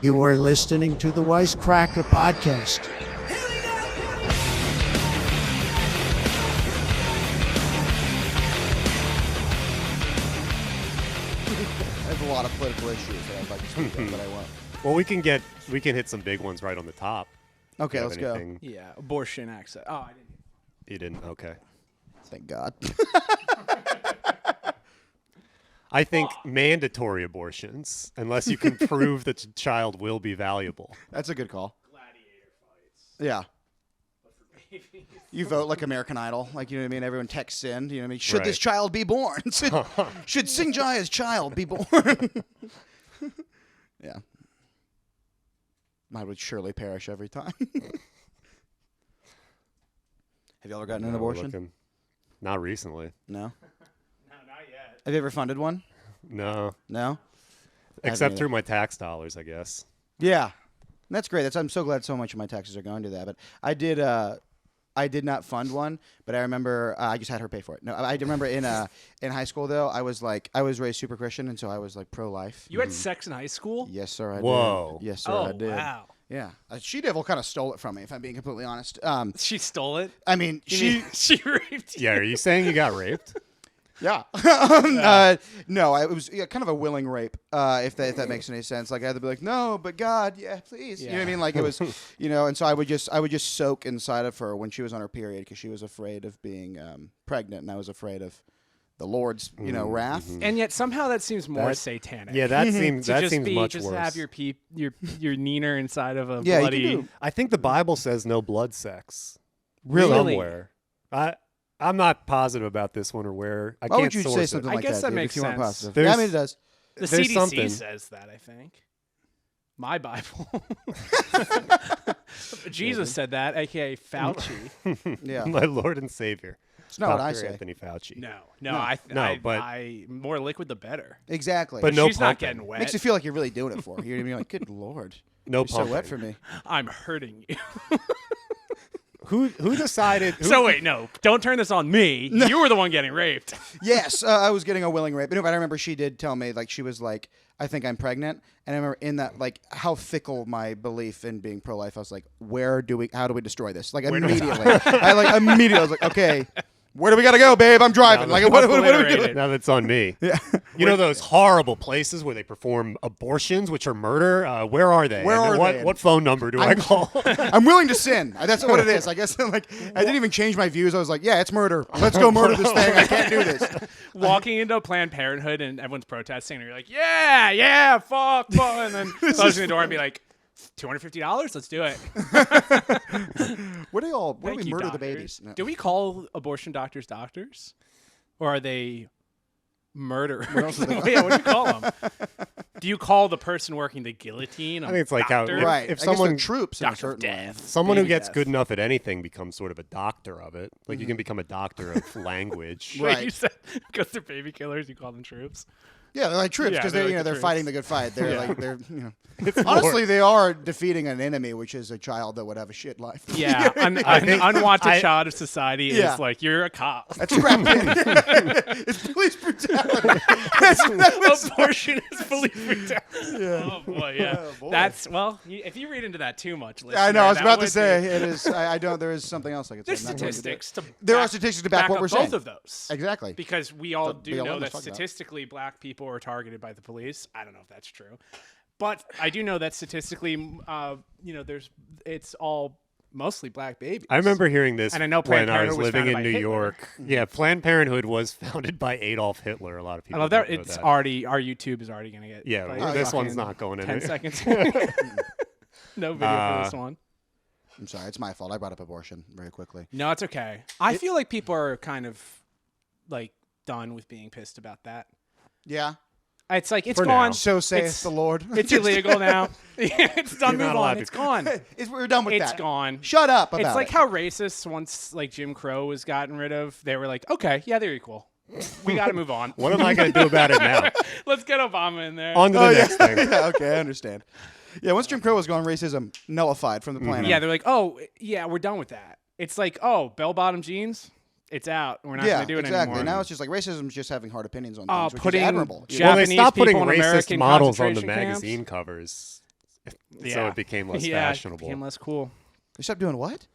You are listening to the Wisecracker podcast. There's a lot of political issues that I'd like to speak of, but I won't. Well, we can hit some big ones right on the top. Okay, Do you let's have go. anything? Yeah, abortion access. Oh, I didn't. You didn't? Okay. Thank God. I think mandatory abortions, unless you can prove that the child will be valuable. That's a good call. Gladiator fights. Yeah. But for babies. You vote like American Idol. Like, you know what I mean? Everyone texts in. You know what I mean? Should this Right. child be born? Should Singjai's child be born? Yeah. Mine would surely perish every time. Have you ever gotten an No, we're abortion? looking- Not recently. No? No, not yet. Have you ever funded one? No. No? Except either. through my tax dollars, I guess. Yeah. That's great. I'm so glad so much of my taxes are going to that. But I did not fund one, but I remember I just had her pay for it. No, I remember in high school though, I was raised super Christian, and so I was like pro-life. You had sex in high school? Yes, sir. I Whoa. did. Yes, sir. Oh, I did. wow. Yeah, She-Devil kind of stole it from me, if I'm being completely honest. She stole it? I mean, She raped you? Yeah, are you saying you got raped? Yeah. No, it was kind of a willing rape, if that makes any sense. Like I had to be like, no, but God, yeah, please. You know what I mean? Like it was, and so I would just soak inside of her when she was on her period because she was afraid of being pregnant, and I was afraid of the Lord's, wrath. And yet somehow that seems more satanic. Yeah, that seems To that just seems be, much just worse. have your neener inside of a Yeah, you bloody. can do. I think the Bible says no blood sex. Really? Somewhere. I'm not positive about this one or where. I Why can't would you source say it. something I like guess that Dave, makes if you want sense. positive? There's- Yeah, I mean, it does. The There's CDC something. says that, I think. My Bible. Jesus said that, a.k.a. Fauci. Yeah. My Lord and Savior. It's not what Dr. I say. Anthony Fauci. No, I more liquid the better. Exactly. But no She's not pumping. getting wet. Makes you feel like you're really doing it for her. You're like, good Lord. No You're so pumping. wet for me. I'm hurting you. Who decided? So wait, no, don't turn this on me. You were the one getting raped. Yes, I was getting a willing rape. But I remember she did tell me, like, she was like, I think I'm pregnant. And I remember in that, like, how fickle my belief in being pro-life. I was like, how do we destroy this? Like, immediately. I was like, okay, where do we got to go, babe? I'm driving. Now Like, what are we doing? obliterated. Now that's on me. Yeah. You know those horrible places where they perform abortions, which are murder? Where are they? Where And are they? What phone number do I call? I'm willing to sin. That's what it is. I guess, like, I didn't even change my views. I was like, yeah, it's murder. Let's go murder this thing. I can't do this. Walking into Planned Parenthood and everyone's protesting, and you're like, yeah, fuck, and then closing the door and be like, $250? Let's do it. Where do Thank we you, murder the doctors. babies? No. Do we call abortion doctors doctors? Or are they murderers? else are they Yeah, what do you call them? Do you call the person working the guillotine? I think it's like how doctor? Right. if I guess someone they're troops in a Doctor of certain way. Death. someone who Baby gets death. good enough at anything becomes sort of a doctor of it. Like you can become a doctor of language. Wait, Right. you said because they're baby killers, you call them troops? Yeah, they're like troops Yeah, because they're they're like the they're troops. fighting the good fight. They're Yeah. like honestly they are defeating an enemy, which is a child that would have a shit life. Yeah, unwanted child of society Yeah. is like, you're a cop. That's strapped in. It's police brutality. Abortion is police brutality. Oh boy, yeah. Oh, boy. That's if you read into that too much, I know. I was listener, about that to say would be- it is. I don't. There is something else I could say. There's I'm not going to do it. statistics. To There are back- statistics to back what up we're both saying. of those. Exactly. Because we all But do the know alarm that was talking about. statistically black people are targeted by the police. I don't know if that's true. But I do know that statistically, it's all mostly black babies. I remember hearing this And I know when Planned I was Parenthood was living founded in by New Hitler. York. Yeah, Planned Parenthood was founded by Adolf Hitler. A lot of I people love that. don't know It's that. already, our YouTube is already going to get. Yeah, like, this one's fucking not going in 10 there. seconds. No video for this one. I'm sorry. It's my fault. I brought up abortion very quickly. No, it's okay. I feel like people are kind of like done with being pissed about that. Yeah. It's like it's For gone. now. So saith It's- the Lord. It's illegal now. It's done. You're not Move allowed on. to- It's gone. We're done with It's that. gone. Shut up about It's like it. how racists once like Jim Crow was gotten rid of. They were like, okay, yeah, they're equal. We got to move on. What am I going to do about it now? Let's get Obama in there. On to the next thing. Yeah, okay, I understand. Yeah, once Jim Crow was gone, racism nullified from the planet. Yeah, they're like, oh, yeah, we're done with that. It's like, oh, bell-bottom jeans, it's out. We're not yeah, going to do it exactly. anymore. Now it's just like racism's just having hard opinions on things, which putting is admirable. Ja- Well, they Japanese stopped putting people in racist American models on the concentration magazine camps? covers So it became less fashionable. It became less cool. They stopped doing what?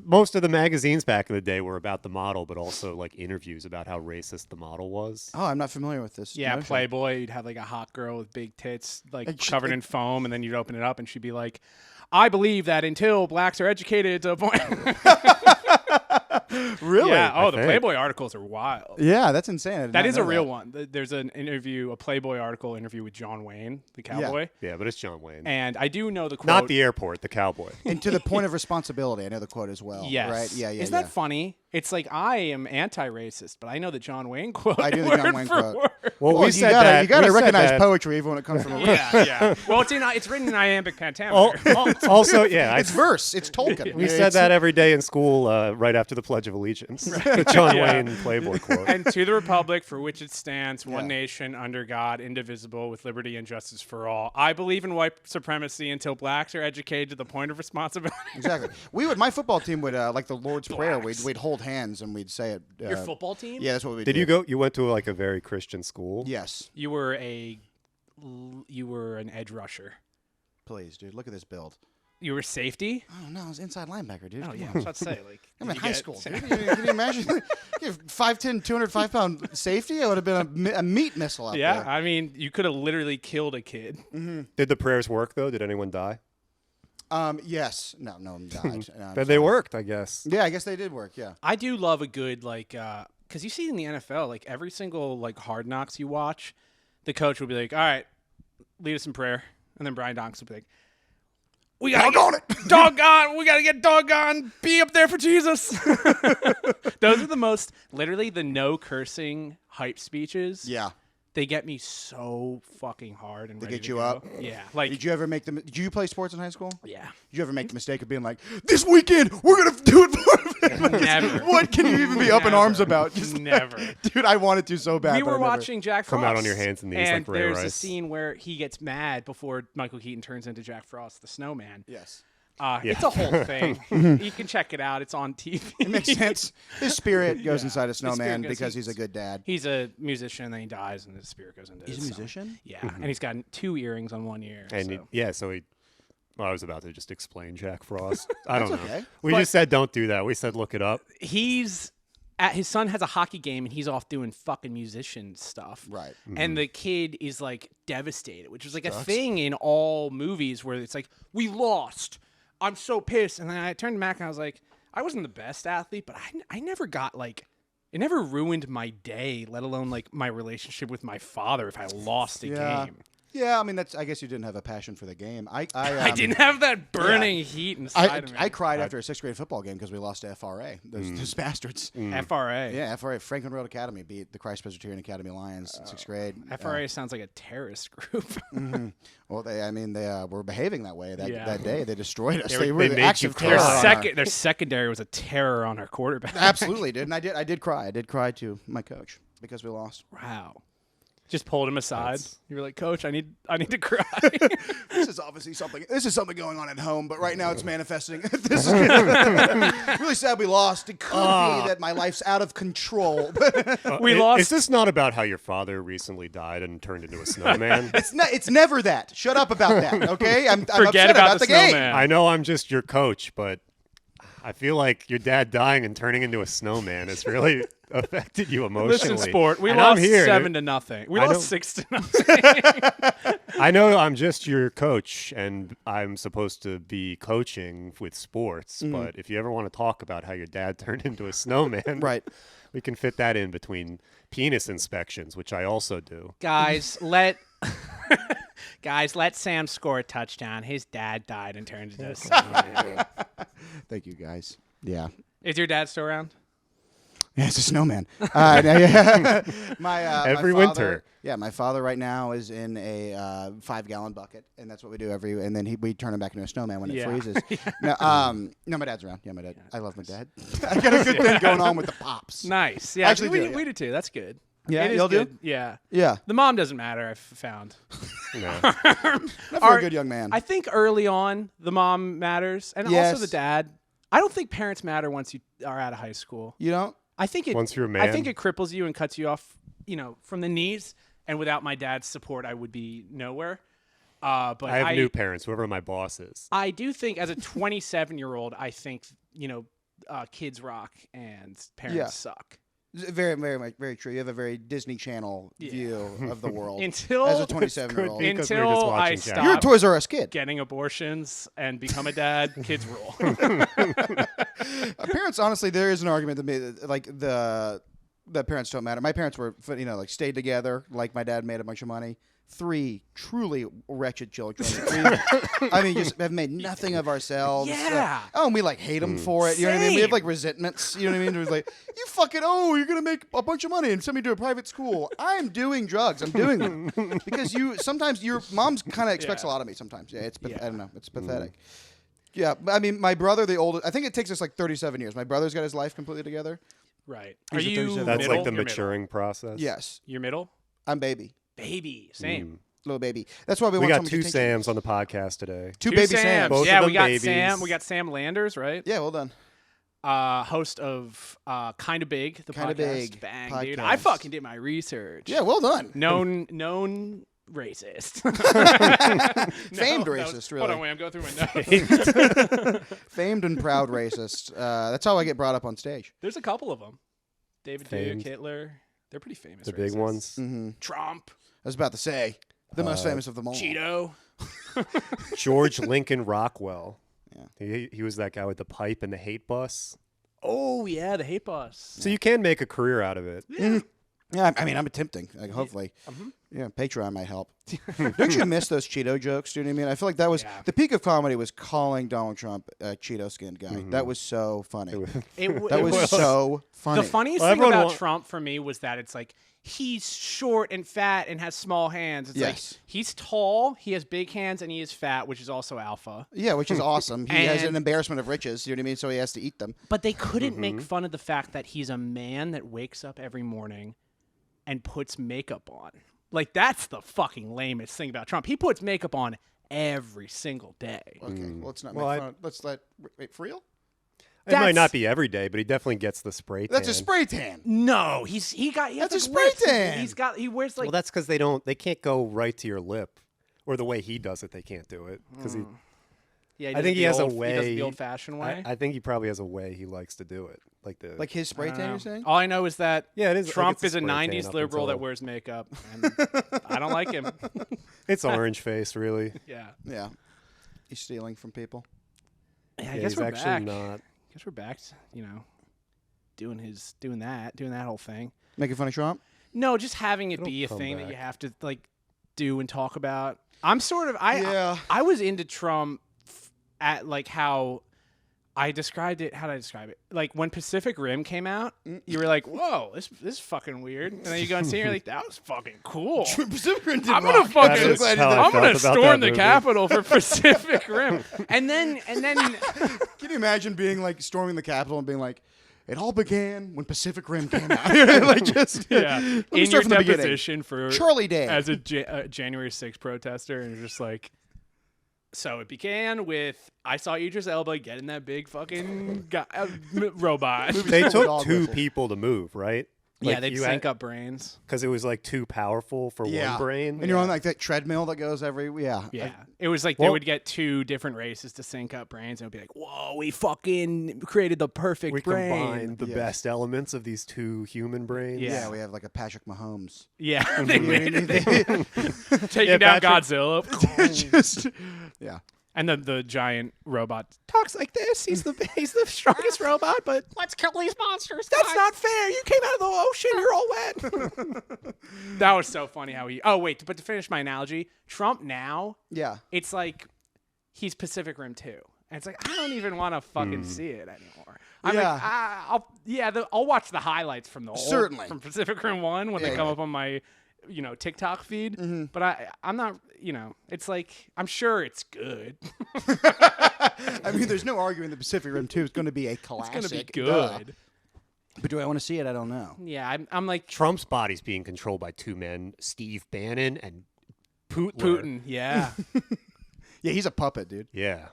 Most of the magazines back in the day were about the model, but also like interviews about how racist the model was. Oh, I'm not familiar with this. Yeah, notion. Playboy. You'd have like a hot girl with big tits, like And she- covered in foam, and then you'd open it up, and she'd be like, "I believe that until blacks are educated to a point." Really? Yeah. Oh, I the think. Playboy articles are wild. Yeah, that's insane. I did That not is a know real that. one. There's an interview, a Playboy article interview with John Wayne, the cowboy. Yeah, but it's John Wayne. And I do know the quote. Not the airport, the cowboy. And to the point of responsibility, I know the quote as well. Yes. Right? Yeah, yeah, Isn't yeah. that funny? It's like I am anti-racist, but I know the John Wayne quote. I do the word John Wayne for quote. word. Well, Well, we you said gotta, that. you gotta we said recognize that. poetry even when it comes from a Yeah. Well, it's written in iambic pentameter. Also, yeah, It's verse. It's Tolkien. we said that every day in school right after the Pledge of Allegiance. The John Yeah. Wayne Playboy quote. And to the republic for which it stands, one Yeah. nation under God, indivisible, with liberty and justice for all. I believe in white supremacy until blacks are educated to the point of responsibility. Exactly. My football team would like the Lord's Prayer. We'd hold hands and we'd say it. Your football team? Yeah, that's what we Did you go? You went to like a very Christian school? Yes. You were an edge rusher. Please, dude. Look at this build. You were safety? Oh no, I was inside linebacker, dude. Oh, Come yeah. on. I was about to say, like. I'm did in you high get- school, dude. Can you imagine? You have 5'10", 205-pound safety. I would have been a meat missile out Yeah, there. I mean, you could have literally killed a kid. Did the prayers work though? Did anyone die? Yes. No one died. No, I'm But sorry. they worked, I guess. Yeah, I guess they did work. Yeah. I do love a good, like, because you see it in the NFL, like, every single, like, Hard Knocks you watch, the coach will be like, all right, lead us in prayer. And then Brian Donks will be like, we gotta we gotta get doggone, be up there for Jesus. Those are the most, literally, the no cursing hype speeches. Yeah. They get me so fucking hard and They ready get to you go. up? Yeah. Like, Did you ever make Did you play sports in high school? yeah. Did you ever make the mistake of being like, this weekend we're gonna do it for him? Never. What can you even be up in arms about? Just Never. dude, I wanted to so bad. We but were I never- watching Jack Frost. Come out on your hands and knees and like Ray there's a Rice. scene where he gets mad before Michael Keaton turns into Jack Frost, the snowman. Yes. It's a whole thing. You can check it out. It's on TV. It makes sense. His spirit goes inside a His spirit snowman goes- because he's a good dad. He's a musician, and then he dies, and his spirit goes into He's his a son. musician? Yeah, and he's got 2 earrings on one ear. And so. so he. Well, I was about to just explain Jack Frost. I don't know. okay. We just said don't do that. We said look it up. His son has a hockey game, and he's off doing fucking musician stuff. Right. And the kid is like devastated, which is like a thing in all movies where it's like, we lost. I'm so pissed. And then I turned to Mac and I was like, I wasn't the best athlete, but I never got like, it never ruined my day, let alone like my relationship with my father if I lost a game. Yeah, I mean I guess you didn't have a passion for the game. I didn't have that burning heat inside of me. I cried after a 6th grade football game because we lost to FRA. Those bastards. FRA. Yeah, FRA, Franklin Road Academy beat the Christ Presbyterian Academy Lions in 6th grade. FRA sounds like a terrorist group. Well, they were behaving that way that Yeah. day. They destroyed us. They They made were you acts of cry. terror. on our- Their secondary was a terror on our quarterback. Absolutely did, and I did cry. I did cry to my coach because we lost. Wow. Just pulled him aside. You were like, Coach, I need to cry. This is obviously something. This is something going on at home, but right now it's manifesting. This is really sad we lost. It could be that my life's out of control. We lost. Is this not about how your father recently died and turned into a snowman? It's never that. Shut up about that, okay? I'm Forget upset about the the game. snowman. I know I'm just your coach, but I feel like your dad dying and turning into a snowman has really affected you emotionally. Listen, sport. We And lost I'm here. 7-0. We I lost know- 6-0. I know I'm just your coach, and I'm supposed to be coaching with sports. But if you ever want to talk about how your dad turned into a snowman, Right. we can fit that in between penis inspections, which I also do. Guys, let Sam score a touchdown. His dad died and turned into a snowman. Thank you, guys. Yeah. Is your dad still around? Yeah, it's a snowman. My Every my father- winter. Yeah, my father right now is in a 5-gallon bucket, and that's what we do and then we turn him back into a snowman when it Yeah. freezes. No, my dad's around. Yeah, my dad. I love my dad. I got a good thing going on with the pops. Nice. Yeah, Actually we do, yeah. we did too. That's good. Yeah, It is y'all do? good. Yeah. Yeah, The mom doesn't matter, I've found. No. not for Are- a good young man. I think early on, the mom matters. And Yes. also the dad. I don't think parents matter once you are out of high school. You don't? I think it. Once you're a I man. think it cripples you and cuts you off, from the knees. And without my dad's support, I would be nowhere. But I have new parents, whoever my boss is. I do think as a 27-year-old, I think, kids rock and parents suck. Very, very, very true. You have a very Disney Channel view of the world Until as a 27-year-old. Because we were just Until I watching Jack. stop You're a Toys R Us kid. getting abortions and become a dad, kids rule. Parents, honestly, there is an argument that made like the parents don't matter. My parents were, like stayed together. Like my dad made a bunch of money. 3 truly wretched children. Just have made nothing of ourselves. Yeah. And we like hate them for it. You know what I mean? We have like resentments. You know what I mean? It was like, you fucking, you're going to make a bunch of money and send me to a private school. I'm doing drugs. I'm doing them. Because sometimes your mom's kind of expects a lot of me sometimes. Yeah, I don't know. It's pathetic. Yeah. I mean, my brother, the oldest, I think it takes us like 37 years. My brother's got his life completely together. Right. He's Are a you 37. That's middle? like the You're maturing process. Yes. Middle? You're middle? I'm baby. Baby. Same. Little baby. That's why we We want got someone 2 to take Sams on the podcast today. Two baby Sams. Both yeah, of we them got babies. Sam. We got Sam Landers, right? Yeah, well done. Host of Kinda Big, the Kinda podcast. Big Bang, podcast. dude. I fucking did my research. Yeah, well done. Known racist. Famed No, racist, really. Hold on, wait. I'm going through my notes. Famed and proud racist. That's how I get brought up on stage. There's a couple of them. David Famed. Duke, Hitler. They're pretty famous. The big racists. ones. Mm-hmm. Trump. I was about to say the most famous of them all. Cheeto. George Lincoln Rockwell. Yeah. He was that guy with the pipe and the hate bus. Oh, yeah, the hate bus. So you can make a career out of it. Yeah, I mean, I'm attempting. Like, hopefully, Patreon might help. Don't you miss those Cheeto jokes? Do you know what I mean? I feel like that was the peak of comedy. Was calling Donald Trump a Cheeto skinned guy. That was so funny. That was so funny. The funniest Well, thing everyone about Trump for me was that it's like he's short and fat and has small hands. It's like he's tall, he has big hands, and he is fat, which is also alpha. Yeah, which is awesome. He has And- an embarrassment of riches. You know what I mean? So he has to eat them. But they couldn't make fun of the fact that he's a man that wakes up every morning and puts makeup on. Like, that's the fucking lamest thing about Trump. He puts makeup on every single day. Okay, well, let's not Well, make fun. Let's wait for real. It might That's- not be every day, but he definitely gets the spray tan. That's a spray tan. No, he has That's a like spray lips. tan. He wears like Well, that's because they can't go right to your lip, or the way he does it, they can't do it because yeah. I think he has a He does it way. the old-fashioned way. I think he probably has a way he likes to do it, Like his spray tan, you're saying? All I know is that Yeah, it is- I think Trump it's a is a spray tan 90s up liberal that until- wears makeup, and I don't like him. It's orange face, really. Yeah. Yeah. He's stealing from people. Yeah, I Yeah, guess he's we're actually back. not. I guess we're back. Doing that whole thing. Making fun of Trump? No, just having it It'll be a come thing that back. you have to like do and talk about. I'm sort of Yeah. I was into Trump at like how I described it. How did I describe it? Like when Pacific Rim came out, you were like, "Whoa, this is fucking weird," and then you go and see it, you're like, "That was fucking cool." Pacific Rim did I'm gonna rock. fucking. That is how I I'm felt gonna about storm that the movie. Capitol for Pacific Rim, and then Can you imagine being like storming the Capitol and being like, it all began when Pacific Rim came out? Like just yeah, Let me in your start from the beginning. deposition for Charlie Day. as a January 6th protester, and you're just like, so it began with I saw Idris Elba get in that big fucking robot. They Dog took 2 whistle. people to move, right? Yeah, they'd sync up brains. because it was like too powerful for yeah. one brain. And you're on like that treadmill that goes yeah. Yeah, it was like they Well- would get 2 different races to sync up brains, and it would be like, whoa, we fucking created the perfect We brain. combined the Yeah. best elements of these 2 human brains. Yeah. Yeah, we have like a Patrick Mahomes. Yeah, they made it. Taking Yeah, down Patrick- Godzilla. Just yeah. And the giant robot talks like this. He's the strongest robot, but let's kill these monsters. That's not fair. You came out of the ocean. You're all wet. That was so funny how he. Oh wait, but to finish my analogy, Trump now, Yeah. it's like he's Pacific Rim 2, and it's like I don't even want to fucking see it anymore. I'm Yeah. like, I'll watch the highlights from the old, Certainly. from Pacific Rim 1 when they Yeah, come yeah. up on my TikTok feed. But I'm not, it's like, I'm sure it's good. I mean, there's no arguing that Pacific Rim 2 is going to be a classic. It's going to be Duh. good. But do I want to see it? I don't know. Yeah, I'm like Trump's body's being controlled by 2 men, Steve Bannon and Putin. Putin. Yeah. Yeah, he's a puppet, dude. Yeah.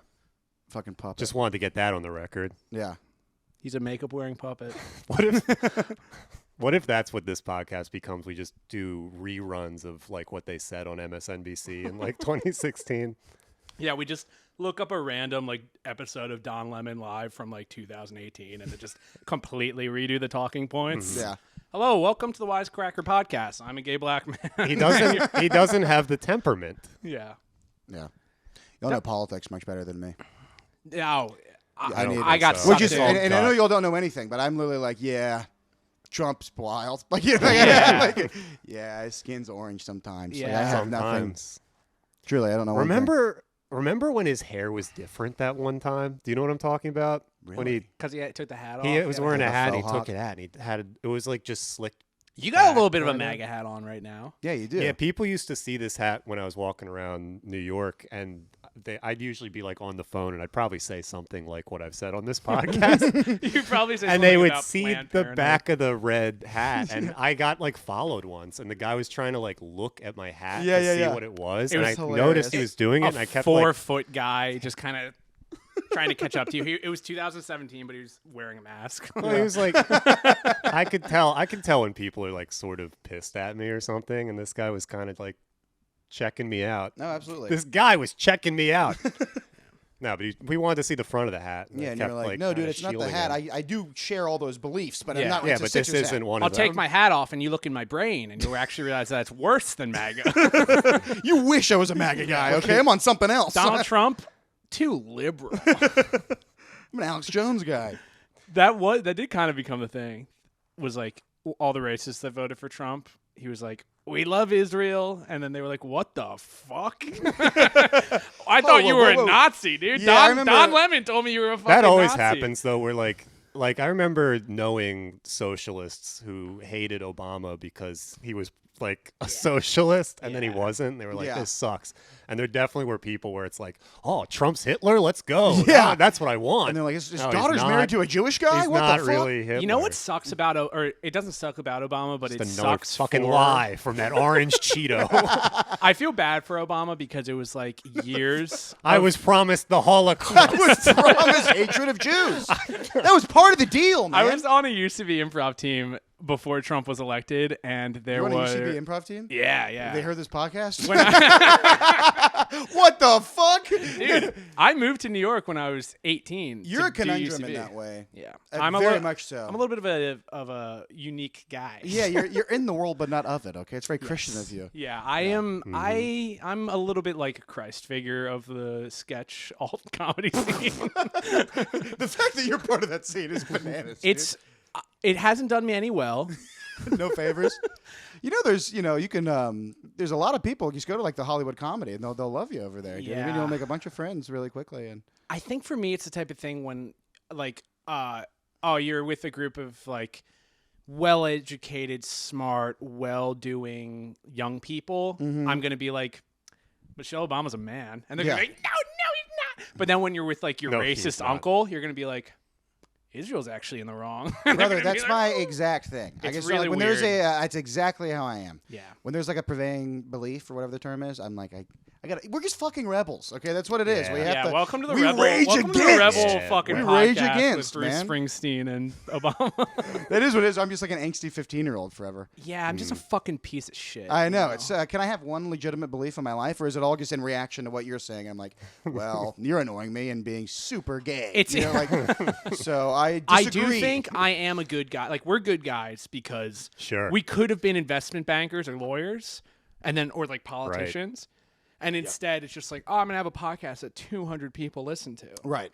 Fucking puppet. Just wanted to get that on the record. yeah. He's a makeup wearing puppet. What if What if that's what this podcast becomes? We just do reruns of like what they said on MSNBC in like 2016. Yeah, we just look up a random like episode of Don Lemon Live from like 2018 and then just completely redo the talking points. Yeah. Hello, welcome to the Wisecracker podcast. I'm a gay black man. He doesn't have the temperament. Yeah. Yeah. Y'all know politics much better than me. No, I I got so. Which sucked is, in. and I know y'all don't know anything, but I'm literally like, yeah, Trump's wild. Like, you know, like, yeah, his skin's orange sometimes. Like, I have nothing. Sometimes. Truly, I don't know. one thing. Remember when his hair was different that one time? Do you know what I'm talking about? Really? When Because he took the hat off. he was wearing a Like a hat, and he faux took hawk. it out, and he had it was like just slicked. You got a little back, bit of a kinda. MAGA hat on right now. Yeah, you do. Yeah, people used to see this hat when I was walking around New York, and I'd usually be like on the phone, and I'd probably say something like what I've said on this podcast, You probably say and something they would about see Planned the Parenthood. back of the red hat, and I got like followed once, and the guy was trying to like look at my hat Yeah, to yeah, see yeah. what it was, It and was I hilarious. noticed he was doing it, and I kept like, 4-foot guy just kind of trying to catch up to you. It was 2017, but he was wearing a mask. well, he was like, I could tell when people are like sort of pissed at me or something, and this guy was kind of like checking me out. No, absolutely. This guy was checking me out. No, but we wanted to see the front of the hat. Yeah, I and kept, you're like, no, kinda dude, it's not the shielding hat. him. I do share all those beliefs, but I'm Yeah. not. Yeah, it's a but this Sixers isn't hat. one I'll of them. take my hat off, and you look in my brain, and you'll actually realize that's worse than MAGA. You wish I was a MAGA guy. Okay, I'm on something else. Donald Trump, too liberal. I'm an Alex Jones guy. That did kind of become the thing. Was like all the racists that voted for Trump. He was like, "We love Israel," and then they were like, "What the fuck?" I thought you whoa, were whoa. a Nazi, dude. Yeah, I Don remember- Lemon told me you were a fucking That always Nazi. happens though. We're like I remember knowing socialists who hated Obama because he was like a socialist, and then he Yeah. wasn't. They were like, Yeah. "This sucks." And there definitely were people where it's like, "Oh, Trump's Hitler. Let's go. Yeah. Ah, that's what I want." And they're like, his No, he's daughter's not. married to a Jewish guy. He's What not the fuck? really Hitler. You know what sucks about or it doesn't suck about Obama, but Just it another sucks fucking for, lie from that orange Cheeto. I feel bad for Obama because it was like years. I was promised the Holocaust. That was Obama's hatred of Jews. That was part of the deal, man. I was on a UCB improv team before Trump was elected, and there You want was a UCB improv team? yeah. They heard this podcast? When I, What the fuck? dude, I moved to New York when I was 18. You're to a do conundrum UCB. in that way. Yeah, Very much so. I'm a little bit of a unique guy. Yeah, you're in the world, but not of it. Okay, it's very Christian of you. Yeah, I am. I'm a little bit like a Christ figure of the sketch alt comedy scene. The fact that you're part of that scene is bananas. dude. It hasn't done me any well. No favors. You can. There's a lot of people. Just go to like the Hollywood comedy, and they'll love you over there. You know what I mean? Yeah. You'll make a bunch of friends really quickly, and I think for me, it's the type of thing when like, you're with a group of like well-educated, smart, well-doing young people. I'm gonna be like, Michelle Obama's a man, and they're gonna be like, no, he's not. But then when you're with like your No, he's racist not. uncle, you're gonna be like, Israel's actually in the wrong. And they're brother, gonna be that's like, my exact thing. I It's guess really like, when there's weird. it's exactly how I am. Yeah. When there's like a prevailing belief or whatever the term is, I'm like, we're just fucking rebels. Okay, that's what it is. Yeah. We have Yeah, to. welcome to the we rebel. rage Welcome to the against. rebel Yeah, fucking we podcast rage against, with Bruce man. Springsteen and Obama. That is what it is. I'm just like an angsty 15-year-old forever. Yeah, I'm just a fucking piece of shit. I know. you It's can I have one legitimate belief in my life, or is it all just in reaction to what you're saying? I'm like, well, you're annoying me and being super gay. It's- you know, like, so I I disagree. do think I am a good guy. Like we're good guys because Sure. we could have been investment bankers or lawyers, and then or like politicians, and instead it's just like, oh, I'm gonna have a podcast that 200 people listen to. Right.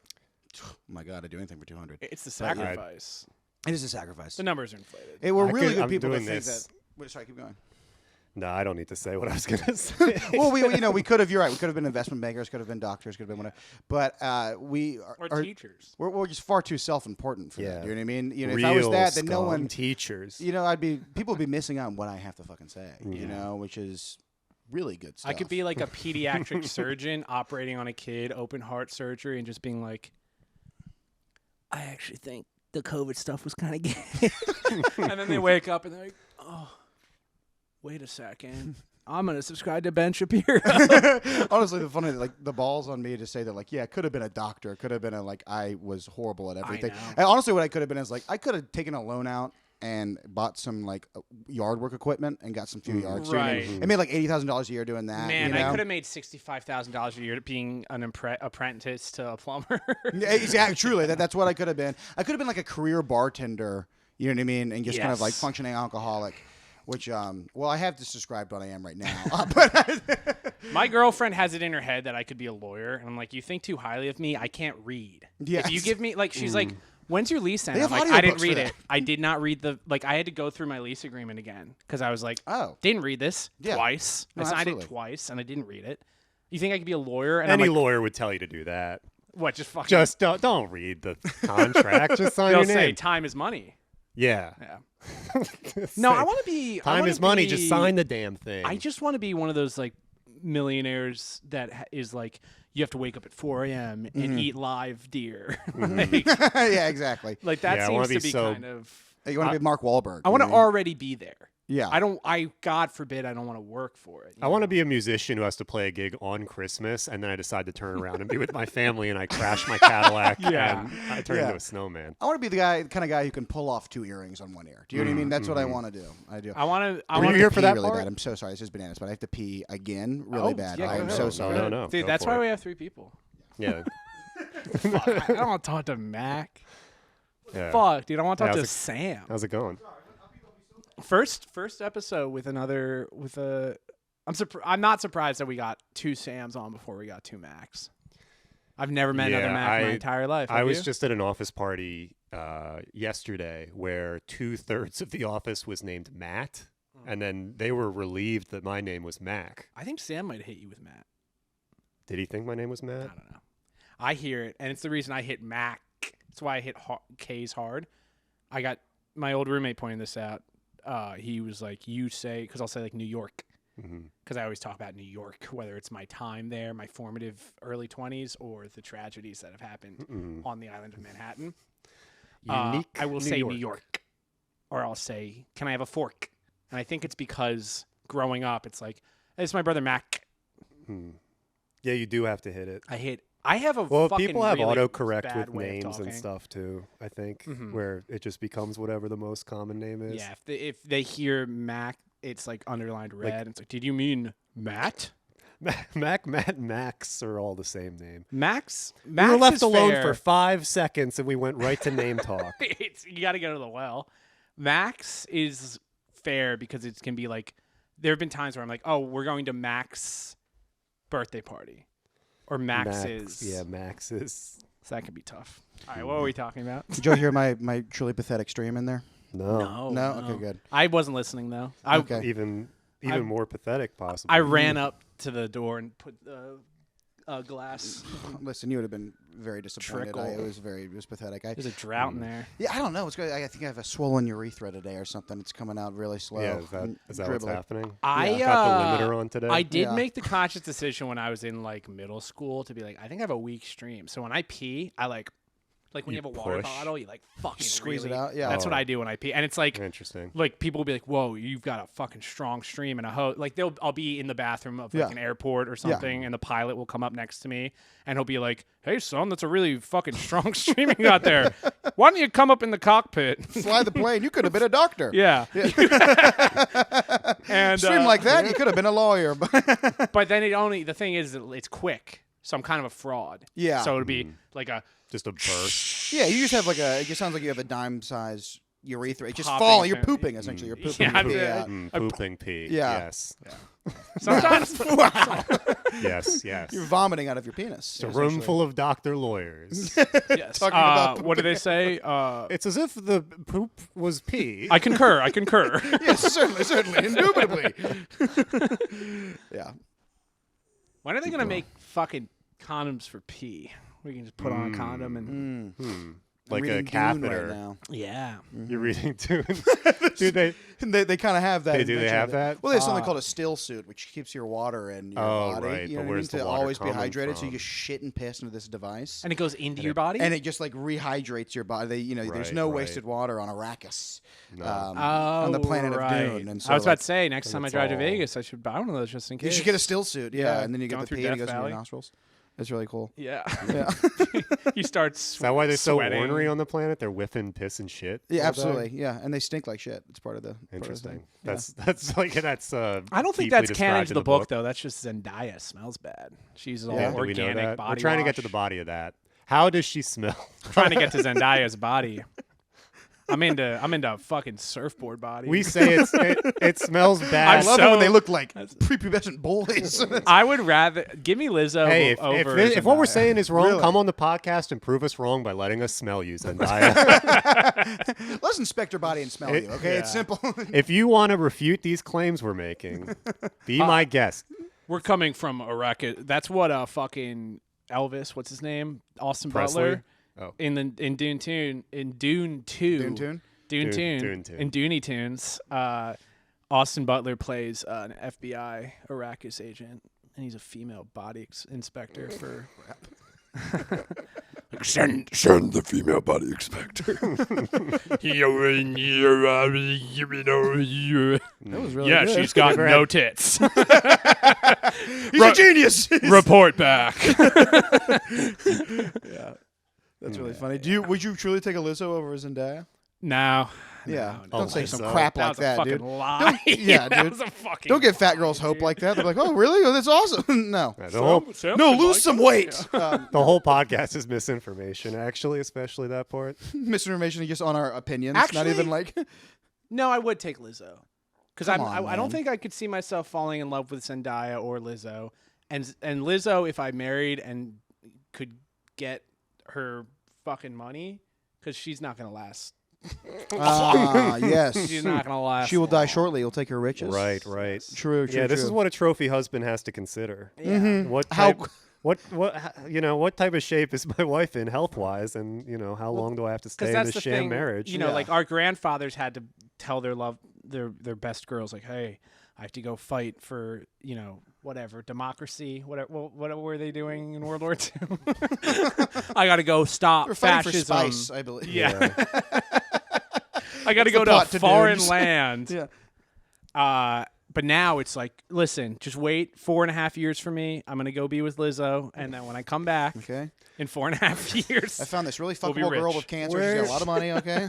Oh my God, I do anything for 200. It's the sacrifice. It is a sacrifice. The numbers are inflated. Hey, we're I really could- good I'm people that doing think this. that. Wait, sorry, keep going. No, I don't need to say what I was gonna say. Well, we could have. You're right. We could have been investment bankers. Could have been doctors. Could have been whatever. But we Or teachers. We're just far too self-important for that. Yeah. You know what I mean? You know, Real if I was that, then no scum one. teachers. You know, people would be missing out on what I have to fucking say. You know, which is really good stuff. I could be like a pediatric surgeon operating on a kid, open heart surgery, and just being like, I actually think the COVID stuff was kind of gay. And then they wake up and they're like, oh, wait a second. I'm going to subscribe to Ben Shapiro. Honestly, the funny, like the balls on me to say that, like, yeah, it could have been a doctor. It could have been I was horrible at everything. know. And honestly, what I could have been is like, I could have taken a loan out and bought some like yard work equipment and got some few yards. Right. It made like $80,000 a year doing that. Man, you know? I could have made $65,000 a year being an apprentice to a plumber. Yeah, exactly. Truly, that's what I could have been. I could have been like a career bartender. You know what I mean? And just kind of like functioning alcoholic. Which, well, I have this described what I am right now. But my girlfriend has it in her head that I could be a lawyer, and I'm like, you think too highly of me? I can't read. Yes. If you give me like, she's like, when's your lease end? They I'm have like, I didn't audiobooks for read that. it. I did not read I had to go through my lease agreement again because I was like, Oh. didn't read this twice. No, I signed absolutely. it twice, and I didn't read it. You think I could be a lawyer? And Any I'm like, lawyer would tell you to do that. what? Just fucking. Just don't read the contract. Just sign They'll your say name. time is money. Yeah. Yeah. No, I want to be. I Time wanna is money. be- Just sign the damn thing. I just want to be one of those like millionaires that is like you have to wake up at 4 a.m. and eat live deer. like, yeah, exactly. like, that Yeah, I wanna seems to be be so- kind of. You want to be Mark Wahlberg. I want you to know? already be there. Yeah. I God forbid I don't want to work for it. I want to be a musician who has to play a gig on Christmas, and then I decide to turn around and be with my family, and I crash my Cadillac, Yeah. and I turn Yeah. into a snowman. I want to be the kind of guy who can pull off 2 earrings on one ear. Do you know what I mean? That's what I want to do. I do. I want to. I Were want you to here for that really part? bad. I'm so sorry. This is bananas, but I have to pee again really Oh, bad. yeah, I go am ahead. so No, sorry. no. Dude, Go that's for why it. we have 3 people. Yeah. Fuck, I don't want to talk to Mac. Yeah. Fuck, dude, I want to talk How's to it- Sam. How's it going? First episode with a. I'm not surprised that we got 2 Sams on before we got 2 Macs. I've never met another Yeah, Mac in my entire life. I Have was you? just at an office party yesterday where 2/3 of the office was named Matt, and then they were relieved that my name was Mac. I think Sam might hit you with Matt. Did he think my name was I Matt? don't know. I hear it, and it's the reason I hit Mac. That's why I hit K's hard. I got my old roommate pointing this out. He was like, "You say," because I'll say like New York, because I always talk about New York, whether it's my time there, my formative early 20s, or the tragedies that have happened on the island of Manhattan. Unique. I will New say York. New York, or I'll say, "Can I have a fork?" And I think it's because growing up, it's like, "It's my brother Mac." Yeah, you do have to hit it. I have a Well, fucking people have really autocorrect bad with way of names and talking. stuff too. I think where it just becomes whatever the most common name is. Yeah, if they hear Mac, it's like underlined red. and it's like, did you mean Matt? Mac, Matt, and Max are all the same name. Max We were left is alone fair. for 5 seconds, and we went right to name talk. You got to go to the well. Max is fair because it can be like, there have been times where I'm like, oh, we're going to Max's birthday party. Or Max's. Yeah, Max's. So that could be tough. All right, what were we talking about? Did you hear my truly pathetic stream in there? No. No? Okay, good. I wasn't listening, though. Okay. Even more pathetic, possibly. I ran up to the door and put a glass. Listen, you would have been very disappointed. Trickle. It was pathetic. There's a drought in there. Yeah, I don't know. It's good. I think I have a swollen urethra today or something. It's coming out really slow. Yeah, is that what's dribbling. happening? I Got the limiter on today. I did Yeah. make the conscious decision when I was in like middle school to be like, I think I have a weak stream. So when I pee, I like when you You have a water push. bottle, you like fucking Squeeze it really- out, yeah. That's what Oh. I do when I pee, and it's like Interesting. people will be like, "Whoa, you've got a fucking strong stream," and a hose. Like I'll be in the bathroom of like Yeah. an airport or something, and the pilot will come up next to me, and he'll be like, "Hey, son, that's a really fucking strong stream you got there. Why don't you come up in the cockpit?" Fly the plane. You could have been a doctor. Yeah. And Stream like that, you could have been a lawyer. but then the thing is that it's quick, so I'm kind of a fraud. Yeah. So it'd be like a Just a burst. Yeah, you just have it just sounds like you have a dime-sized urethra. It's just Popping falling. You're thing. pooping, essentially. You're pooping. Yeah, your pee yeah. out. Pooping pee. Yeah. Yes. sometimes. Wow. Yes. Yes. You're vomiting out of your penis. It's a room full of doctor lawyers. Yes. Talking about What do they say? It's as if the poop was pee. I concur. Yes, certainly, indubitably. Yeah. When are they gonna make fucking condoms for pee? We can just put on a condom and like Reading a Dune catheter. right now. yeah. You're reading Dune. Dude, They kind of have that. They do, they invention have of it. that? Well, they have something called a still suit, which keeps your water in your Oh, body. right, You but know what I mean? where's the To water always be coming hydrated, so you from? just shit and piss into this device. And it goes into your body. And it just like rehydrates your body. There's Right, no right. wasted water on Arrakis, No. on the planet right. of Dune. And so I was about like, to say next time I it's drive to all- Vegas, I should buy one of those just in you case. should get a still suit, yeah, Yeah, and then you get going the through pee that Death goes in your Valley. nostrils. It's really cool. Yeah. Yeah. He starts. Is that why they're so sweating. ornery on the planet? They're whiffing piss and shit. Yeah, all day? absolutely. Yeah, and they stink like shit. It's part of the Interesting. Yeah. That's like that's. I don't think deeply that's canon described to in the book, though. That's just Zendaya smells bad. She's all Yeah. Do we know organic that? body We're trying to get to wash. the body of that. How does she smell? Trying to get to Zendaya's body. I'm into fucking surfboard body. We say it smells I bad. love it so- when they look like prepubescent boys. I would rather give me Lizzo Hey, over. if what we're Zendaya. saying is wrong, Really? come on the podcast and prove us wrong by letting us smell you, Zendaya. Let's inspect your body and smell you. Okay, it's simple. If you want to refute these claims we're making, be my guest. We're coming from Iraq. That's what fucking Elvis. What's his name? Austin Presley? Butler. Oh. In Dune 2. Dune Tune? Dune Tune. In Dooney Tunes, Austin Butler plays an FBI Arrakis agent, and he's a female body inspector for. Send the female body inspector. That was really Yeah, good. she's got no tits. He's a genius. Report back. Yeah, that's really funny. Would you truly take a Lizzo over Zendaya? No. Yeah, Oh, don't say some Lizzo. crap That like was that, a fucking dude. lie. Yeah, That dude. was a fucking Don't give fat lie, girls hope dude. like that. They're like, oh, really? Oh, that's awesome. No, The whole, no, lose some weight. the whole podcast is misinformation, actually, especially that part. Misinformation just on our opinions. Actually- not even like. No, I would take Lizzo. Because Come I on, don't man. think I could see myself falling in love with Zendaya or Lizzo. And Lizzo, if I married and could get her fucking money, because she's not going to last. Yes. She's not going to last. She will die long. shortly. You'll take her riches. Right. True. Yeah, this is what a trophy husband has to consider. Yeah. What How- type, what type of shape is my wife in health-wise, and how long do I have to stay in that's this the sham thing. marriage? You know, like our grandfathers had to tell their best girls, like, hey, I have to go fight for, whatever, democracy, whatever. What were they doing in World War II? I got to go stop We're fighting for fascism. spice, I believe. Yeah. I got to It's go the to a plot to foreign dudes. land. Yeah. But now it's like, listen, just wait 4.5 years for me. I'm going to go be with Lizzo. And then when I come back Okay. in 4.5 years, I found this really We'll be fuckable girl rich. with cancer. She's got a lot of money. Okay.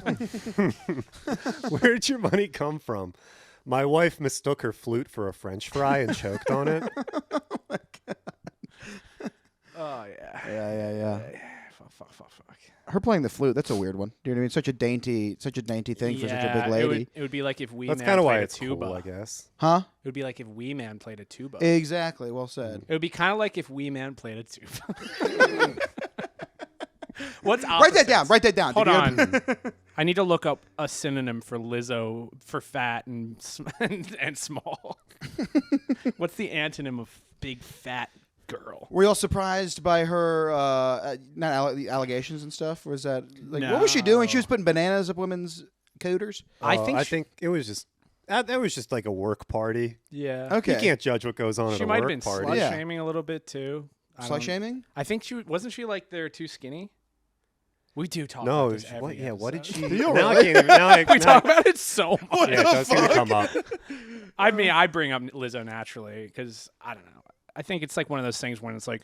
Where'd your money come from? My wife mistook her flute for a French fry and choked on it. oh, yeah. Yeah. Fuck. Her playing the flute. That's a weird one. Do you know what I mean? Such a dainty thing for such a big lady. It would be like if Wee That's Man kind of why played it's a tuba. cool, I guess. Huh? It would be like if Wee Man played a tuba. Exactly. Well said. It would be kind of like if Wee Man played a tuba. What's Write that down. opposites? Write that down. Hold dude. on. I need to look up a synonym for Lizzo for fat and and small. What's the antonym of big fat girl? Were you all surprised by her the allegations and stuff? Was that like what was she doing? She was putting bananas up women's cooters. I I think think it was just that was just like a work party. yeah. Okay. You can't judge what goes on She at a might have work been party. slut Yeah. shaming a little bit too. I Slut don't- shaming? I think wasn't she like they're too skinny? We do talk No, about this every what did episode. she? You now I really? can't even, now I, We now talk about it so much. yeah, that's gonna come up. I mean, I bring up Lizzo naturally because I don't know. I think it's like one of those things when it's like,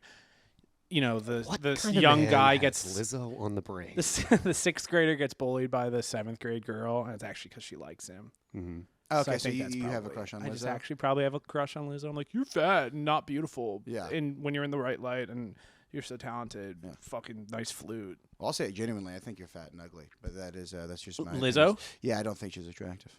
this Kind of young man guy has gets Lizzo on the brain. the 6th grader gets bullied by the 7th grade girl, and it's actually because she likes him. Mhm. Okay, I so think that's you have a probably- crush on I just Lizzo. actually probably have a crush on Lizzo. I'm like, you're fat and not beautiful. Yeah. And when you're in the right light and you're so talented, fucking nice flute. Well, I'll say it genuinely. I think you're fat and ugly, but that's just my Lizzo? opinion. Yeah, I don't think she's attractive.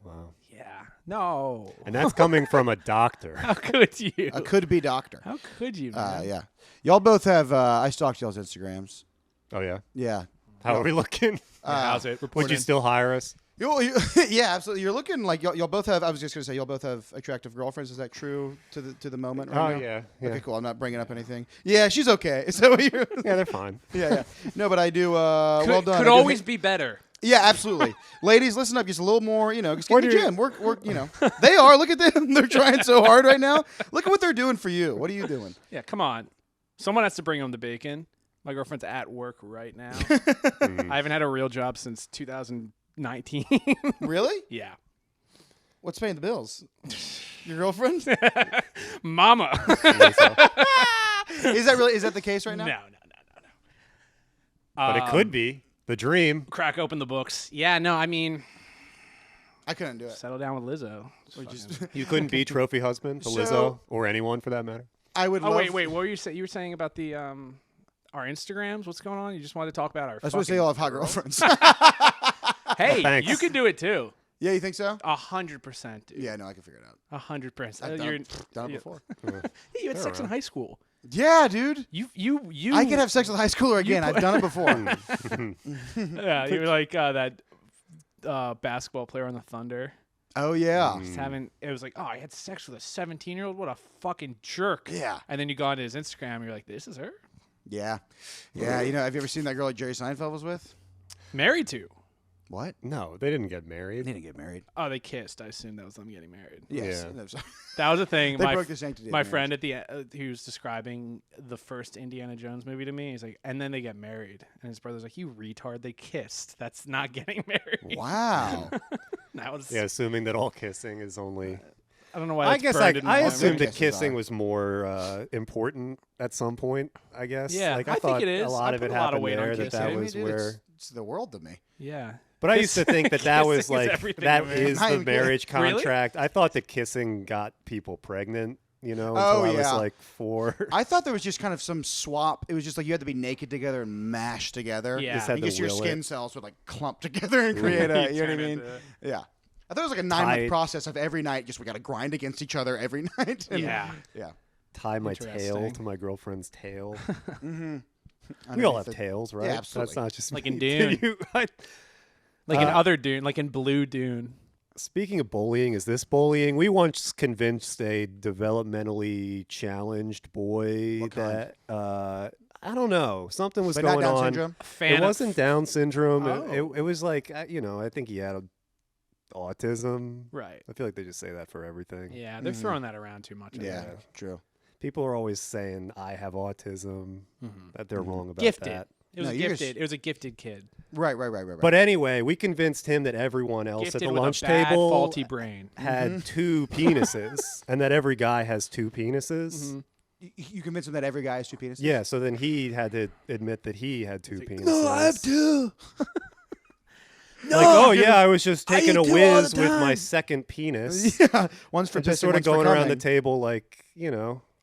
Wow. Yeah. No. And that's coming from a doctor. How could you? A could-be doctor. How could you, man? Yeah. Y'all both have. I stalked y'all's Instagrams. Oh yeah. Yeah. How are we looking? How's it? Would Report you in. still hire us? Yeah, absolutely. You're looking like y'all both have. I was just gonna say y'all both have attractive girlfriends. Is that true to the moment? Right now? yeah. Okay, cool. I'm not bringing up anything. Yeah, she's okay. Is that what you're? Yeah, they're fine. Yeah. No, but I do. Well done. Could I do always hate- be better. Yeah, absolutely. Ladies, listen up. Just a little more. Just get What in the do you- gym. Work. They are. Look at them. They're trying so hard right now. Look at what they're doing for you. What are you doing? Yeah, come on. Someone has to bring home the bacon. My girlfriend's at work right now. I haven't had a real job since 2019. Really? Yeah. What's paying the bills? Your girlfriend? Mama. Is that the case right now? No. But it could be the dream. Crack open the books. Yeah, no, I mean, I couldn't do it. settle down with Lizzo. You couldn't be trophy husband to So- Lizzo or anyone for that matter. I would. Oh love, wait. What were you saying? You were saying about the our Instagrams. What's going on? You just wanted to talk about our. I was supposed to say fucking all have hot girls? girlfriends. Hey, Thanks. you can do it too. Yeah, you think so? 100%, dude. Yeah, no, I can figure it out. 100%. I've done it before. Hey, you had sex in high school. Yeah, dude. You. I could have sex with a high schooler again. I've done it before. Yeah, you were like that basketball player on the Thunder. Oh yeah. Just having. It was like, oh, I had sex with a 17-year-old. What a fucking jerk. Yeah. And then you go onto his Instagram. And you're like, this is her. Yeah. Yeah. You know, have you ever seen that girl that Jerry Seinfeld was with? Married to. What? No, they didn't get married. They didn't get married. Oh, they kissed. I assume that was them getting married. Yes. Yeah. No, sorry. That was a thing. They my broke the sanctity of my marriage. friend at the who was describing the first Indiana Jones movie to me. He's like, and then they get married, and his brother's like, "You retard! They kissed. That's not getting married." Wow. That was. Yeah, assuming that all kissing is only. I don't know why. I That's guess burned in my I memory. assumed that Kisses kissing are. was more important at some point. I guess. Yeah, like, I think thought it is. a lot I of put it a lot of happened weight on there. That kissing. was Dude, where. it's the world to me. Yeah. But I used to think that was Kissing is like everything that to me. is I'm the kidding. marriage Really? contract. I thought that kissing got people pregnant. You know, Oh, until I was yeah. like 4. I thought there was just kind of some swap. It was just like you had to be naked together and mashed together. Yeah. Just had I to guess your will skin it. cells would like clump together and create a. You know what I turn mean? into- Yeah. I thought it was like a 9-month Tight. process of every night. Just we got to grind against each other every night. And Yeah. Yeah. Tie my tail Interesting. to my girlfriend's tail. We all Underneath have it. tails, right? Yeah, absolutely. That's not just Like me. in Dune. Like in other Dune, like in Blue Dune. Speaking of bullying, is this bullying? We once convinced a developmentally challenged boy What kind? that I don't know, something was But not going Down on. syndrome. Fan It of- wasn't Down syndrome. Oh. It was like I think he had autism. Right. I feel like they just say that for everything. Yeah, they're throwing that around too much. I Yeah. think. True. People are always saying I have autism. That they're wrong about Gifted. that. It was No, a you're gifted. It was a gifted kid. Right. But anyway, we convinced him that everyone else Gifted at the with lunch a bad, table faulty brain. had 2 penises, and that every guy has 2 penises. You convinced him that every guy has 2 penises? Yeah, so then he had to admit that he had 2 penises. 2. Like, oh yeah, I was just taking a eat 2 all the whiz with my time. second penis. Yeah. One's for And just pissing, sort of one's for going around the coming. table, like,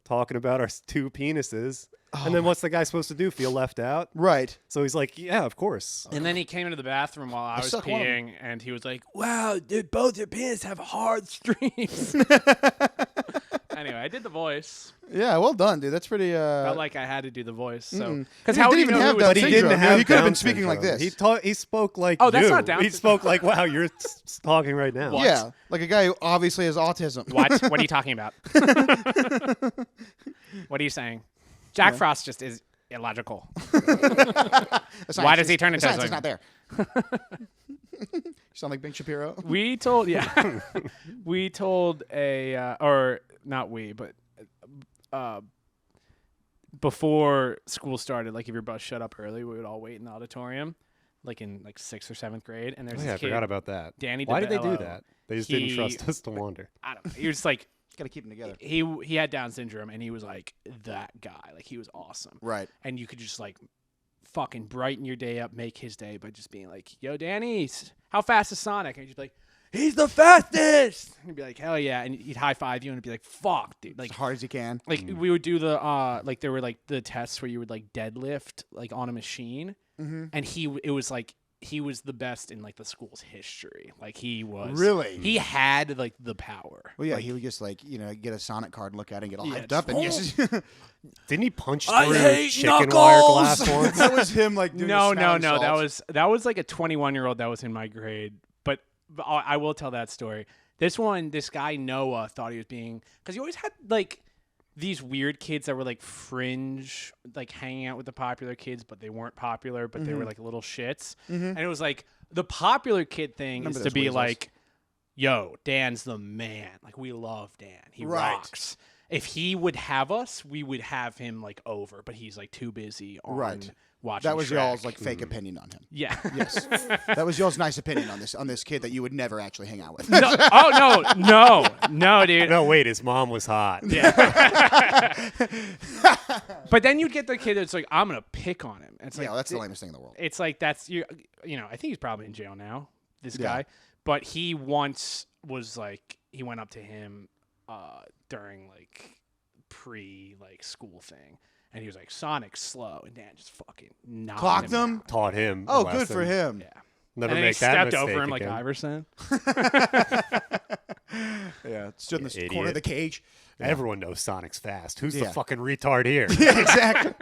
talking about our 2 penises. And then what's the guy supposed to do? Feel left out? Right. So he's like, yeah, of course. And then he came into the bathroom while I was suck one of 'em. peeing, and he was like, "Wow, dude, both your penises have hard streams." Anyway, I did the voice. Yeah, well done, dude. That's pretty. Felt like I had to do the voice. So, He because how would didn't you even know have who Down was But he syndrome. didn't Yeah, have he could have Down been speaking like syndrome. this. He spoke like Oh, that's you. not Down He spoke like, wow, you're talking right now. What? Yeah, like a guy who obviously has autism. What? What are you talking about? What are you saying? Jack Frost just is illogical. Why does he turn the into a science is zoomer? not there. You sound like Ben Shapiro. We told, yeah, we told or not we, but before school started, like if your bus shut up early, we would all wait in the auditorium, like in 6th or 7th grade. And there's Oh, this yeah, I kid, forgot about that. Danny Why did they do DeBello. that? They just He- didn't trust us to wander. I don't know. He was like, Got to keep them together. he had Down syndrome, and he was like that guy. Like he was awesome. Right. And you could just like fucking brighten your day up, make his day by just being like, "Yo, Danny, how fast is Sonic?" And you'd be like, "He's the fastest." And he'd be like, "Hell yeah!" And he'd high five you, and be like, "Fuck, dude!" Like, As hard as you can. like we would do the like there were like the tests where you would like deadlift like on a machine, and it was like he was the best in like the school's history. Like he was Really? he had like the power. Well, yeah, Like, he would just get a Sonic card and look at it and get all Yeah, hyped up. And just- yes, Didn't he punch I through hate chicken wire knuckles! glass once? that was him like doing no, a no, snout no. assault. That was like a 21-year-old that was in my grade. But I will tell that story. This guy Noah thought he was being, because he always had like these weird kids that were like fringe, like hanging out with the popular kids, but they weren't popular, but they were like little shits. And it was like the popular kid thing Remember is to those be weasels. like, "Yo, Dan's the man. Like we love Dan. He Right. rocks." if he would have us, we would have him like over, but he's like too busy on Right. watching. That was Shrek. y'all's like fake opinion on him. Yeah. Yes, that was y'all's nice opinion on this kid that you would never actually hang out with. No, no, dude. No, wait, his mom was hot. Yeah. But then you'd get the kid that's like, I'm gonna pick on him. It's like, Yeah, that's the lamest thing in the world. It's like that's you know, I think he's probably in jail now, this Yeah. guy. But he once was like, he went up to him during like school thing, and he was like, Sonic's slow, and Dan just fucking knocked Clocked him him? down. Taught him. a Oh, good for lesson. him. Yeah. Never And then he make that stepped mistake over him like again. Iverson. Yeah, stood in the Idiot. corner of the cage. Everyone knows Sonic's fast. Who's Yeah. the fucking retard here? Yeah, exactly.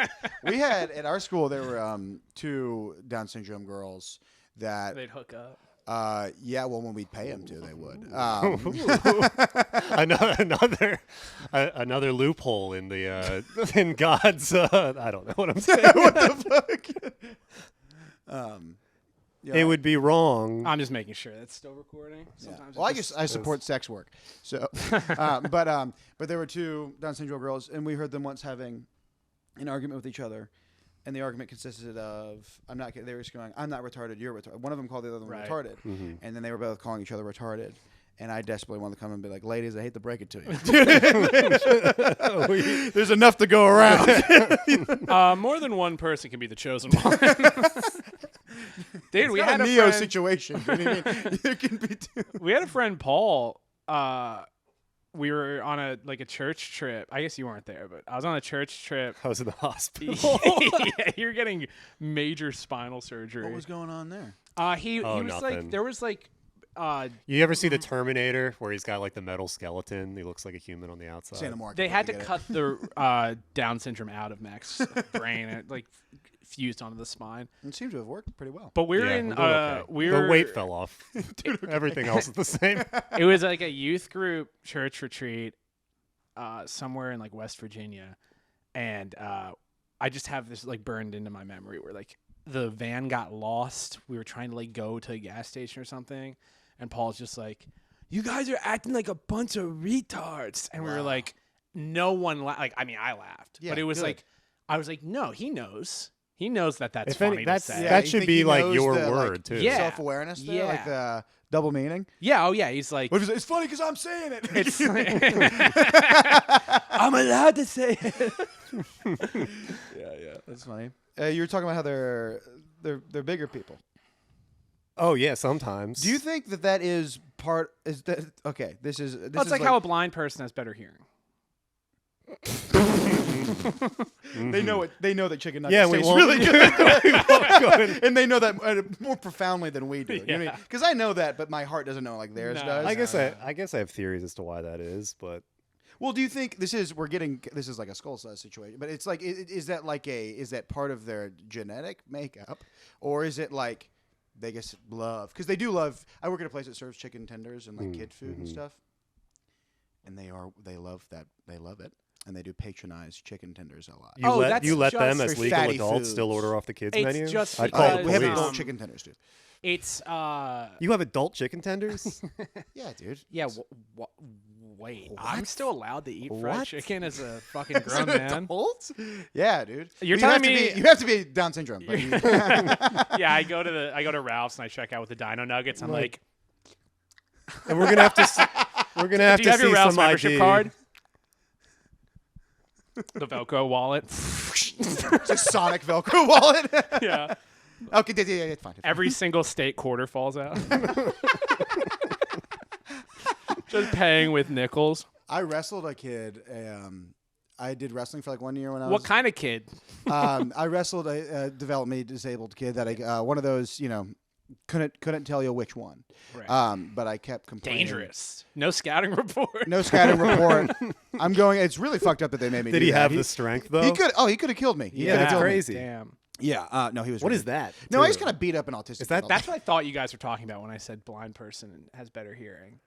We had at our school there were 2 Down syndrome girls that They'd hook up. yeah, well, when we'd pay them to, they would. Another loophole in the in God's. I don't know what I'm saying. What the fuck? Yeah. It would be wrong. I'm just making sure that's still recording. Sometimes Well, it I guess I support sex work. So, but there were 2 Down syndrome girls, and we heard them once having an argument with each other, and the argument consisted of I'm not. They were just going, I'm not retarded. You're retarded. One of them called the other one Right. retarded, and then they were both calling each other retarded. And I desperately wanted to come and be like, ladies, I hate to break it to you. There's enough to go around. more than one person can be the chosen one. Dude, we It's not had a a Neo friend, situation. You know what I mean? There can be 2. we had a friend Paul. We were on a church trip. I guess you weren't there, but I was on a church trip. I was in the hospital. Yeah, you're getting major spinal surgery. What was going on there? He Oh, was like, nothing. there was like, You ever see the Terminator where he's got like the metal skeleton? He looks like a human on the outside. Santa Monica. they had to get it. cut the Down syndrome out of Max's brain. And it like fused onto the spine. It seemed to have worked pretty well. But we were Yeah, in, we're doing okay. we were The weight fell off. Everything else is the same. It was like a youth group church retreat somewhere in like West Virginia, and I just have this like burned into my memory where like the van got lost. We were trying to like go to a gas station or something, and Paul's just like, you guys are acting like a bunch of retards, and we were like, no one like I mean I laughed, Yeah, but it was good. like I was like, no, he knows that that's If any- funny that's- to say. that you should think be he like knows your the, word, too. Yeah. Self-awareness there, Yeah. like the double meaning. Yeah, oh yeah, he's like, It's funny because I'm saying it. it's I'm allowed to say it. yeah, that's funny. You were talking about how they're bigger people. Oh yeah, sometimes. Do you think that is part? Is that okay? This is. Well, it's like how a blind person has better hearing. they know it. They know that chicken nuggets Yeah, we taste won't- really good, we won't go in- and they know that more profoundly than we do. You know what I mean? Yeah. Because I know that, but my heart doesn't know like theirs No. does. I guess I have theories as to why that is, but Well, do you think this is like a skull size situation? But it's like, is that part of their genetic makeup, or is it like they just love? Because they do love. I work at a place that serves chicken tenders and like kid food and stuff, and they love that. They love it, and they do patronize chicken tenders a lot. you Oh, let that's them just as very legal fatty adults still foods. order off the kids It's menu. just I'd call the because, we have police. adult chicken tenders, dude. It's You have adult chicken tenders? Yeah, dude. yeah. Wait, I'm still allowed to eat fried What? chicken as a fucking grown man. Adults? Yeah, dude. You're You have telling me- you have to be Down syndrome. But Yeah, I go to Ralph's and I check out with the Dino Nuggets. I'm like, And we're gonna have to. We're gonna have do you to have your see Ralph's some membership ID. card? The Velcro wallet. just Sonic Velcro wallet. Yeah. Okay, yeah, it's fine. Every single state quarter falls out. Just paying with nickels. I wrestled a kid. I did wrestling for like 1 year when I was. What kind of kid? I wrestled a developmentally disabled kid that one of those, couldn't tell you which one. Right. But I kept complaining. Dangerous. No scouting report. No scouting report. I'm going. It's really fucked up that they made me. Did do he that. have the strength though? He could. Oh, he could have killed me. He Yeah, coulda that's killed me. crazy. Damn. Yeah. No, he was. What really- is that? No, I too? just kind of beat up an autistic. Is that- kid. That's what I thought you guys were talking about when I said blind person has better hearing.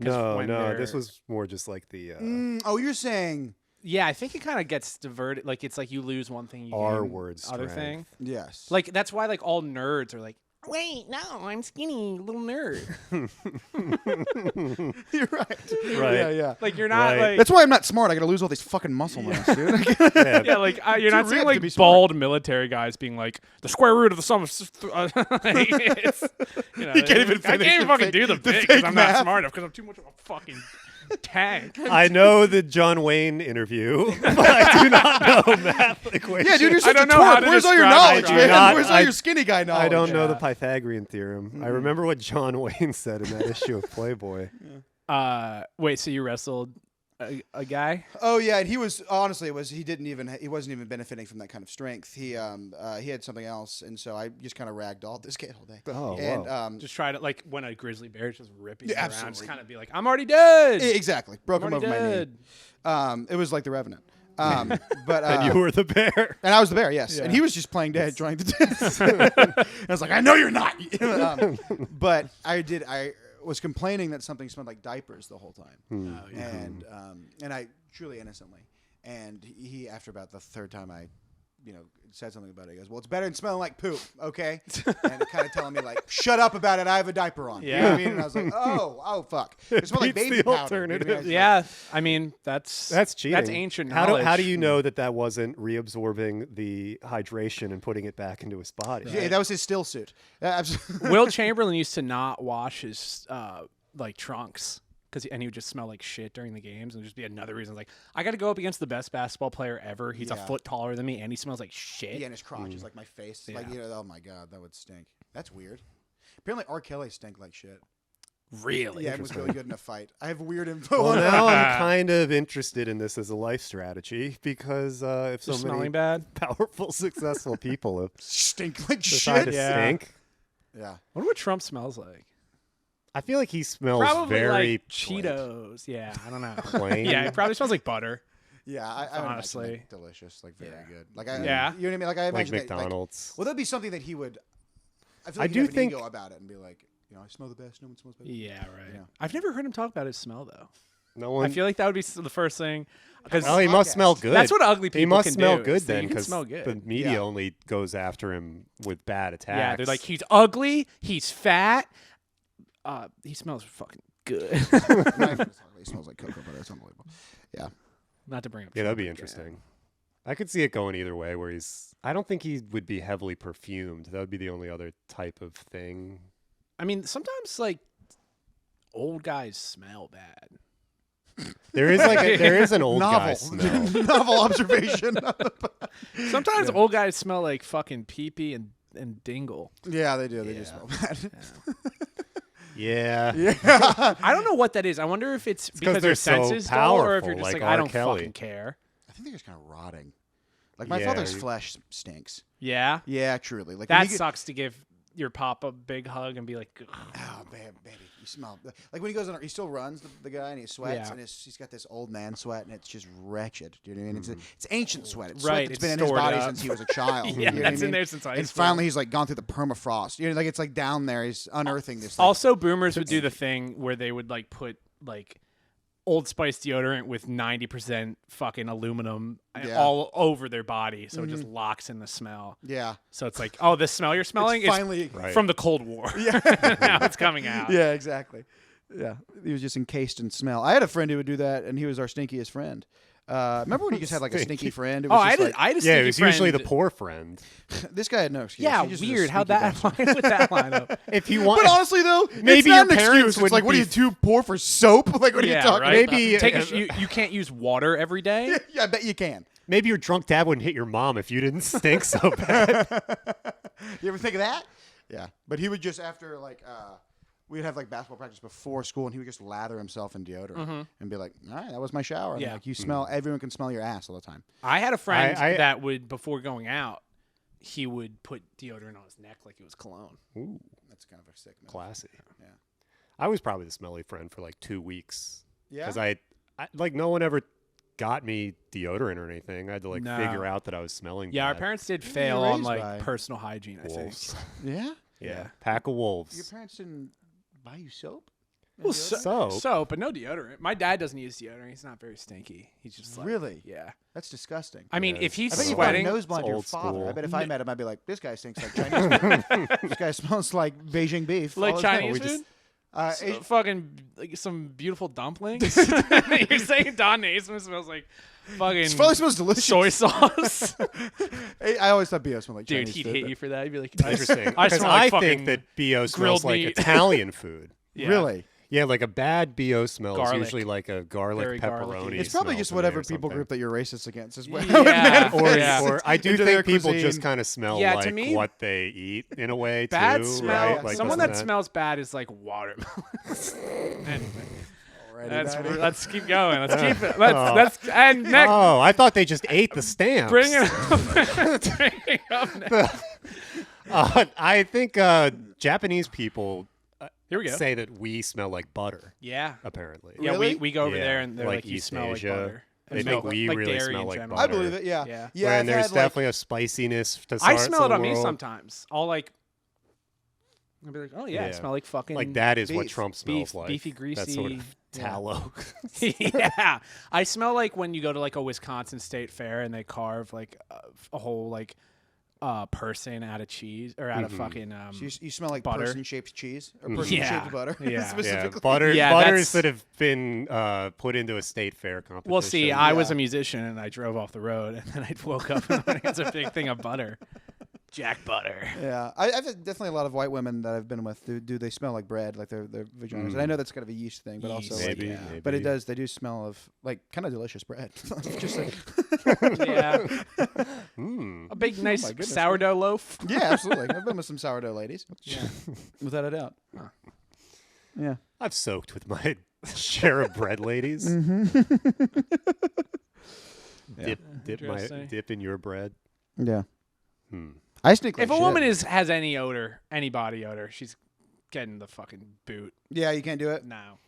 'Cause No, when no. This they're- was more just like the Oh, you're saying Yeah, I think it kind of gets diverted. Like it's like you lose one thing, you R gain word other strength. thing. yes. Like that's why like all nerds are like, Wait, no, I'm skinny, little nerd. You're right. Right. Yeah, yeah. Like you're not Right. like That's why I'm not smart. I got to lose all these fucking muscle mass, dude. yeah, like you're not seeing ripped to like be smart. bald military guys being like the square root of the sum of like, it's, you know, You can't even I finish can't even the fucking fake- do the the bit because fake I'm math. not smart enough because I'm too much of a fucking tank. I know the John Wayne interview, but I do not know math equation. Yeah, dude, you're such don't a know how twerp. to Where's all your describe knowledge, it. man? not- Where's all I- your skinny guy knowledge? I don't know the Yeah. Pythagorean theorem. I remember what John Wayne said in that issue of Playboy. Wait, so you wrestled a guy? Oh yeah, and he was honestly he wasn't even benefiting from that kind of strength. He had something else, and so I just kind of ragdolled this kid all day. Oh, and wow. Just try to like when a grizzly bear is just ripping Yeah, you around, just absolutely. kind of be like, I'm already dead. Exactly, broke I'm him over already my knee. dead. It was like the Revenant. But And you were the bear. and I was the bear, yes, Yeah. and he was just playing dead, trying to death. I was like, I know you're not. But I was complaining that something smelled like diapers the whole time, and I truly innocently. And he, after about the third time, I, said something about it. He goes, "Well, it's better than smelling like poop, okay?" And kind of telling me like, "Shut up about it. I have a diaper on." You know what I mean? And I was like, "Oh, fuck." It smelled like beats baby the powder. alternative. You know what I mean? Yeah, I mean that's cheating. That's ancient How knowledge. do you know that wasn't reabsorbing the hydration and putting it back into his body? Yeah, that was his still suit. Absolutely. Will Chamberlain used to not wash his like trunks and he would just smell like shit during the games, and just be another reason. Like, I got to go up against the best basketball player ever. He's a Yeah. foot taller than me, and he smells like shit. Yeah, and his crotch is like my face. Like, Yeah. oh my god, that would stink. That's weird. Apparently, R. Kelly stank like shit. Really? Yeah, it was really good in a fight. I have weird info Well, on now that. I'm kind of interested in this as a life strategy because if so Just many smelling bad. powerful, successful people have Stink like decided shit. to Yeah. stink, Yeah. I wonder what Trump smells like. I feel like he smells Probably very like Cheetos. Yeah, I don't know. plain. Yeah, it probably smells like butter. Yeah, I would imagine Honestly. it delicious, like very Yeah. good. Like, Yeah. you know what I mean? Like, I like imagine that, McDonald's. well, that'd be something that he would. I feel I like do he'd have think- an ego about it and be like, I smell the best. No one smells better. Yeah, right. Yeah. I've never heard him talk about his smell though. No one. I feel like that would be the first thing. Because well, he must podcast. smell good. that's what ugly people He must can smell do, good is that then, you can because smell good. the media Yeah. only goes after him with bad attacks. Yeah, they're like, he's ugly, he's fat. He smells fucking good. He smells like cocoa butter. It's unbelievable. Yeah. Not to bring up. Yeah, that'd Trump be again. interesting. I could see it going either way. Where I don't think he would be heavily perfumed. That would be the only other type of thing. I mean, sometimes like old guys smell bad. There is an old guy Novel. smell. Novel observation. Sometimes old guys smell like fucking pee-pee and dingle. Yeah, they do. They do smell bad. Yeah. I don't know what that is. I wonder if it's because they're their so senses dull, or if powerful, you're just like like I R. don't Kelly. fucking care. I think they're just kind of rotting. Like, my Yeah, father's you- flesh stinks. Yeah, Yeah, truly. Like, that when you get- sucks to give your pop a big hug and be like, "Ugh." Oh, baby, you smell. Like, when he goes on, he still runs, the guy, and he sweats, Yeah. and he's got this old man sweat, and it's just wretched. Do you know what I mean? It's ancient sweat. It's Right, sweat that's it's been in his stored body up. since he was a child. Yeah, you know what I it's in mean? there since high And school. finally, he's like gone through the permafrost. You know, like it's like down there. He's unearthing this. Thing. Also, boomers would do the thing where they would like put like Old Spice deodorant with 90% fucking aluminum Yeah. all over their body, so it just locks in the smell. yeah. So it's like, oh, the smell you're smelling is finally- Right. from the Cold War. Yeah. Now it's coming out. Yeah, exactly. Yeah, he was just encased in smell. I had a friend who would do that, and he was our stinkiest friend. Remember when you just had like a stinky friend? It Oh, was I just did. like, I had a Yeah, it stinky was usually the friend- poor friend. this guy had no excuse. Yeah, He just was a weird. How'd stinky that bastard. line with that line up? If you want, But honestly, though, Maybe it's not your an parents excuse. It's wouldn't like, what are be- you too poor for soap? Like, what are you Yeah, talking right? about? Maybe- You can't use water every day. Yeah, I bet you can. maybe your drunk dad wouldn't hit your mom if you didn't stink so bad. You ever think of that? Yeah, but he would just after like we'd have like basketball practice before school, and he would just lather himself in deodorant and be like, "All right, that was my shower." And Yeah. like you smell. Everyone can smell your ass all the time. I had a friend I- that would, before going out, he would put deodorant on his neck like it was cologne. Ooh, That's kind of a sick. move. classy. Yeah. I was probably the smelly friend for like 2 weeks. Yeah? Because I like no one ever got me deodorant or anything. I had to like No. figure out that I was smelling Yeah, our bad. parents did were fail on raised like by? personal hygiene. I think. Wolves. Yeah. Yeah. Pack of wolves. Your parents didn't buy you soap? Well, Soap? soap, but no deodorant. My dad doesn't use deodorant. He's not very stinky. He's just like, Really? yeah. That's disgusting. I mean, if he's I bet you've got a sweating, nose blind to your old father. school. I bet if I met him, I'd be like, this guy stinks like Chinese food. This guy smells like Beijing beef. like All the time. Chinese We just- food. Asian- Fucking like some beautiful dumplings. You're saying Don Naismith smells like fucking it probably smells delicious. soy sauce. I always thought BO smelled like Dude, Chinese he'd food. hate but- you for that. He'd be like, Interesting. I Because smell like I fucking think that BO grilled smells like meat. Italian food. Yeah. Really? Yeah, like a bad BO smell is Garlic. usually like a garlic Very garlicky. pepperoni. It's probably smell just to me whatever or people something. group that you're racist against is what Yeah. Or I do into their think people cuisine. just kind of smell Yeah, to like me, what they eat in a way bad too, smell. right? Like, Someone doesn't that smells bad is like watermelon. Anyway, Alrighty, let's keep going. Let's keep it. Let's and next. Oh, I thought they just ate the stamps. Bring it up. Bring it up next. I think Japanese people Here we go. say that we smell like butter. Yeah. Apparently. Yeah, Really? we go over Yeah, there and they're like, like you East smell Asia. like butter. They And think milk, we like really dairy smell in like general. I butter. believe it. Yeah. Yeah. Yeah. and I've there's had, definitely a spiciness to I parts smell of it the on me world. sometimes. I'll like. I'll be like, oh yeah, I Yeah. smell like fucking. Like that is what beef. Trump smells Beef, like. beefy, That sort greasy, of yeah. tallow. Yeah, I smell like when you go to like a Wisconsin State Fair and they carve like a whole like person out of cheese or out of fucking So you smell like butter. person-shaped cheese or Mhm. person-shaped Yeah. butter. Yeah. Yeah, Specifically. butters Yeah, butters that's- that have been put into a state fair competition. Well, see, I was Yeah. a musician and I drove off the road and then I woke up and it's a big thing of butter, Jack butter. Yeah, I've had definitely a lot of white women that I've been with. Do they smell like bread, like their vaginas? And I know that's kind of a yeast thing, but also like, maybe, yeah. maybe. but it does. They do smell of like kind of delicious bread. Just like, Yeah, Mm. a big nice my goodness, sourdough loaf. yeah, absolutely. I've been with some sourdough ladies. Yeah. Without a doubt. Yeah. I've soaked with my share of bread, ladies. Interesting. Dip in your bread. Yeah. Hmm. I sneak. If like a woman shit. has any odor, any body odor, she's getting the fucking boot. yeah, you can't do it. No,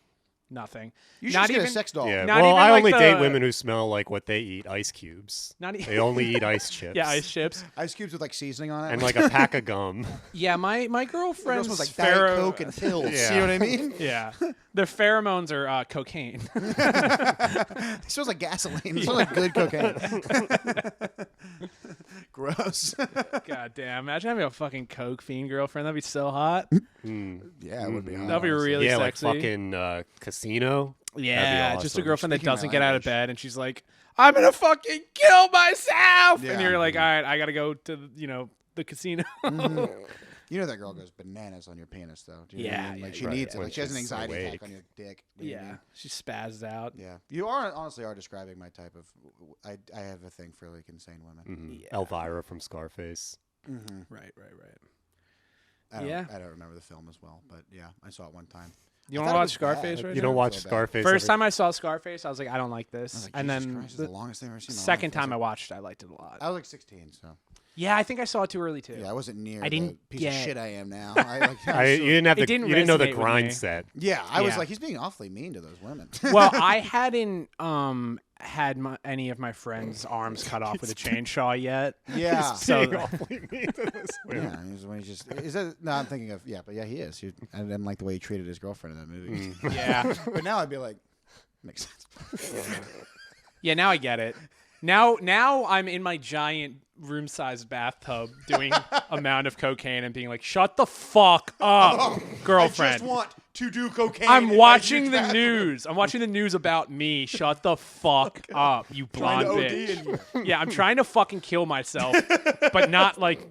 nothing. You should Not just get even- a sex doll. Yeah. Not Well, even I like only the- date women who smell like what they eat: ice cubes. Not They only eat ice chips. yeah, ice chips. Ice cubes with like seasoning on it. And like a pack of gum. Yeah, my It girlfriend's smells like pharaoh- Diet Coke and pills. Yeah. You know what I mean? Yeah, their pheromones are cocaine. It smells like gasoline. It smells like good cocaine. Gross. God damn! Imagine having a fucking coke fiend girlfriend. That'd be so hot. Yeah, it would be. That'd be really Yeah, sexy. like fucking casino. Yeah, That'd be just a awesome. girlfriend that Speaking my doesn't get out of language. bed, and she's like, "I'm gonna fucking kill myself," Yeah. and you're like, "All right, I gotta go to the casino." You know that girl goes bananas on your penis, though. Do you know what I Yeah, mean? Like yeah, she right. needs it. When Like she has an she's anxiety awake. attack on your dick. You know what I Yeah, mean? she spazzed out. Yeah. You are honestly describing my type of. I have a thing for like insane women. Mhm. Yeah. Elvira from Scarface. Mm-hmm. Right. I don't, Yeah. I don't remember the film as well, but yeah, I saw it one time. You I want to thought it watch was Scarface bad. right You now? don't watch feel bad. Scarface. First every- time I saw Scarface, I was like, I don't like I this. was like, And Jesus then Christ, this is the the longest thing I've ever seen. in my second life. I was time I like- watched it, I liked it a lot. I was like 16, so Yeah, I think I saw it too early too. yeah, I wasn't near I the didn't piece get- of shit I am now. I, like, I was You so- didn't have It the. didn't You didn't know the resonate with grind me. set. yeah, I was Yeah. like, he's being awfully mean to those women. Well, I hadn't had any of my friends' arms cut off with a chainsaw yet. yeah. So Being awfully mean to this woman. Yeah, he's when he just is that. No, I'm thinking of but yeah, he is. I didn't like the way he treated his girlfriend in that movie. yeah, But now I'd be like, makes sense. yeah. Now I get it. Now I'm in my giant room-sized bathtub doing amount of cocaine and being like, "Shut the fuck up, girlfriend." I just want to do cocaine. I'm in my watching huge the bathroom. news. I'm watching the news about me. Shut the fuck up, you Trying blonde to OD bitch. in here. Yeah, I'm trying to fucking kill myself, but not like,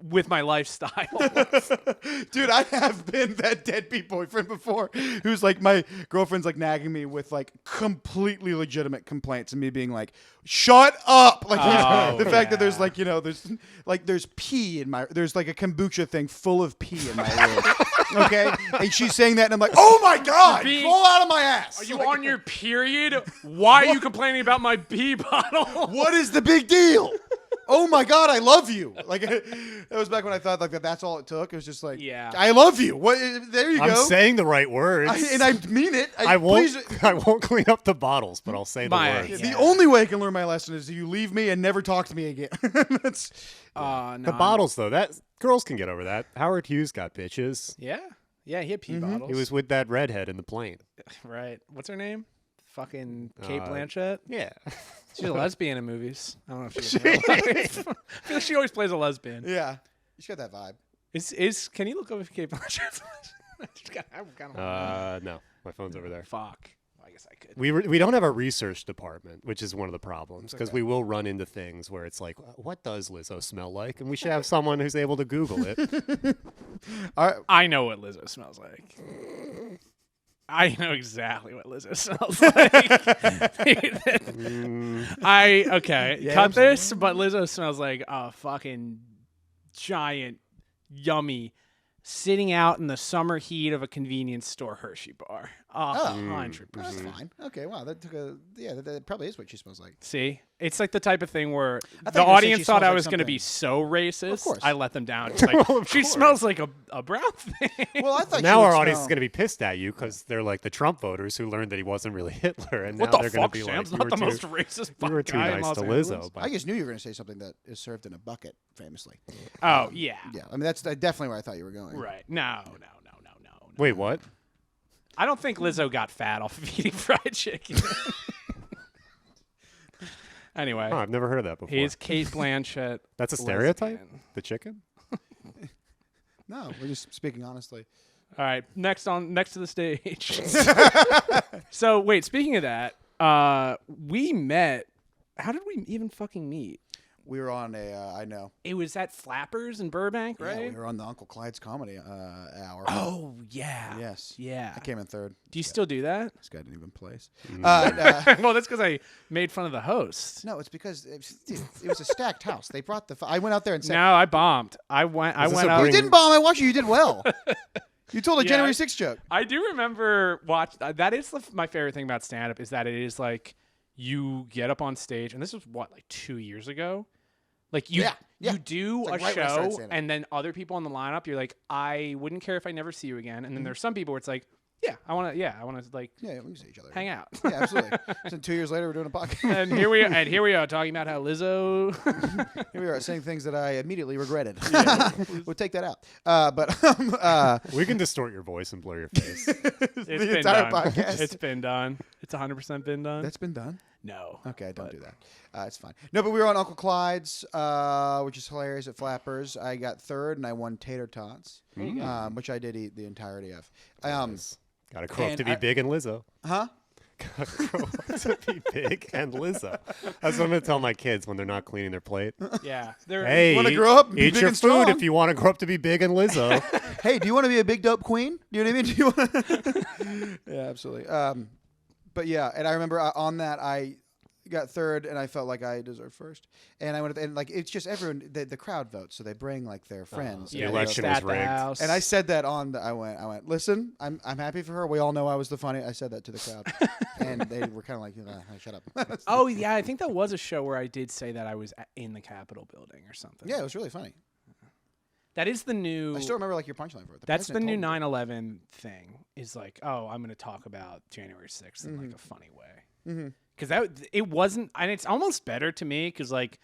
with my lifestyle. Dude, I have been that deadbeat boyfriend before who's like, my girlfriend's like nagging me with like completely legitimate complaints and me being like, shut up. Like Oh, the fact that there's yeah. like, there's pee in there's like a kombucha thing full of pee in my room. Okay? And she's saying that and I'm like, oh my God, Being- fall out of my ass. Are you Like, on your period? Why are you complaining about my pee bottle? what is the big deal? Oh my God, I love you. Like that was back when I thought like that's all it took. It was just like, Yeah. I love you. What? There you I'm go. saying the right words. And I mean it. I won't. please- I won't clean up the bottles, but I'll say the My- words. Yeah. The only way I can learn my lesson is you leave me and never talk to me again. That's No, The bottles, though, that girls can get over that. Howard Hughes got bitches. Yeah. Yeah, he had pee bottles. He was with that redhead in the plane. right. What's her name? Fucking Kate Blanchett. Yeah. She's a lesbian in movies. I don't know if she's in real life. I feel like she always plays a lesbian. Yeah, she's got that vibe. Can you look up if Kate Blanchett's No, my phone's over there. Fuck. Well, I guess I could. We don't have a research department, which is one of the problems, because we will run into things where it's like, what does Lizzo smell like? And we should have someone who's able to Google it. I know what Lizzo smells like. I know exactly what Lizzo smells like. Cut this, but Lizzo smells like a fucking giant, yummy, sitting out in the summer heat of a convenience store Hershey bar. 100%. That's fine. Okay, wow, that took that probably is what she smells like. See, it's like the type of thing where thought the you were saying audience she thought smells I like was going to be something. so racist. Of course. I let them down. It's like she smells like a brown thing. Well, I thought Now she our would audience is smell- going to be pissed at you because they're like the Trump voters who learned that he wasn't really Hitler, and What now the they're going to fuck? be Sam's like, not the you were most too, racist you were fucking too guy in nice Los to Angeles. Lizzo. But I just knew you were going to say something that is served in a bucket, famously. Oh yeah. Yeah, I mean that's definitely where I thought you were going. Right. No. wait, what? I don't think Lizzo got fat off of eating fried chicken. Anyway, Oh, I've never heard of that before. he's Kate Blanchett. That's a stereotype? lesbian. The chicken? No, we're just speaking honestly. All right, next to the stage. So wait, speaking of that, we met. How did we even fucking meet? We were on I know. It was at Flappers in Burbank, Yeah, right? we were on the Uncle Clyde's comedy hour. Oh yeah. Yes. Yeah. I came in third. Do you still do that? This guy didn't even place. Well, that's because I made fun of the host. No, it's because it was a stacked house. They brought I went out there and said, No, I bombed. I went this up. a "You bring- didn't bomb. I watched you. You did well. You told a Yeah, January 6th joke." I do remember that is my favorite thing about stand up is that it is like you get up on stage and this was like 2 years ago. Like you Yeah. you do It's like a right when I started show stand-up. and then other people in the lineup you're like I wouldn't care if I never see you again. And Mm-hmm. then there's some people where it's like I want to like Yeah, we can see each other. hang out. Yeah, absolutely. So 2 years later, we're doing a podcast. and here we are talking about how Lizzo Here we are saying things that I immediately regretted. We'll take that out. We can distort your voice and blur your face. it's the been entire done. podcast. It's been done. It's 100% been done. That's been done. no. Okay, don't do that. It's fine. No, but we were on Uncle Clyde's, which is hilarious at Flappers. I got third, and I won tater tots, which I did eat the entirety of. Gotta grow up And to be big and Lizzo. Huh? Gotta grow up to be big and Lizzo. That's what I'm gonna tell my kids when they're not cleaning their plate. Yeah. Hey, wanna grow up and be eat big your and food strong. if you want to grow up to be big and Lizzo. Hey, do you want to be a big dope queen? You know what I mean? Do you want? Yeah, absolutely. But yeah, and I remember on that I got third, and I felt like I deserved first. And I went and like it's just everyone the crowd votes, so they bring like their friends. The and election they was at the rigged. house. And I said that on the I went. Listen, I'm happy for her. We all know I was the funny. I said that to the crowd, and they were kind of like, shut up. Oh yeah, I think that was a show where I did say that I was in the Capitol building or something. Yeah, it was really funny. That is the new. I still remember like your punchline for it. That's the president new told me. 9/11 thing. Is like, oh, I'm going to talk about January 6th in like a funny way. Because it wasn't, and it's almost better to me because like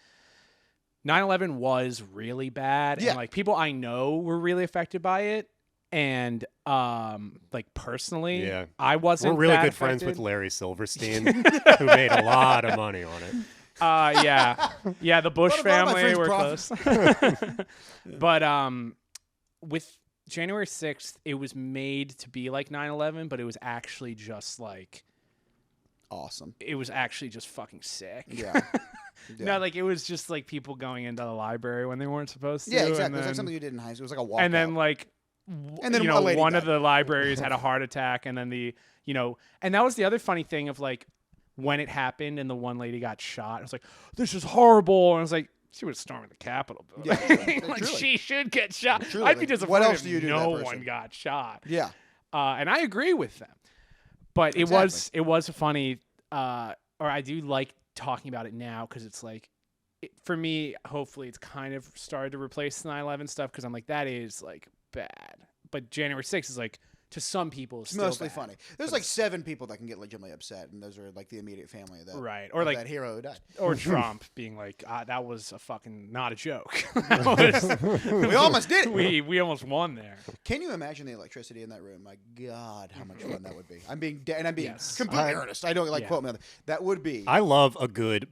9/11 was really bad, Yeah. and like people I know were really affected by it, and like personally, Yeah. I wasn't. We're really that good friends with affected. Larry Silverstein, who made a lot of money on it. Yeah, the Bush A lot of my family friends were close. But with January 6th, it was made to be like 9/11, but it was actually just like Awesome. it was actually just fucking sick. Yeah. No, like it was just like people going into the library when they weren't supposed to. Yeah, and exactly. It was like then- something you did in high school. It was like a walk. and then like And then you a know lady one died. of the libraries had a heart attack, and then and that was the other funny thing of like when it happened and the one lady got shot. I was like, this is horrible, and I was like, she was storming the Capitol building. Yeah, like truly. she should get shot. Truly, I'd be like, disappointed what else if do you do to no that one person? got shot. Yeah. And I agree with them, but it was funny. Or I do like talking about it now because it's like, for me, hopefully it's kind of started to replace the 9/11 stuff because I'm like, that is like bad. But January 6th is like to some people, is It's still mostly bad. funny. There's like 7 people that can get legitimately upset, and those are like the immediate family of that. Right. Or of like that hero who died. or Trump being like, that was a fucking not a joke. That was- We almost did it. we almost won there. Can you imagine the electricity in that room? My God, how much fun that would be. I'm being and I'm being Yes. completely earnest. I don't Yeah. quote me on that. That would be. I love a good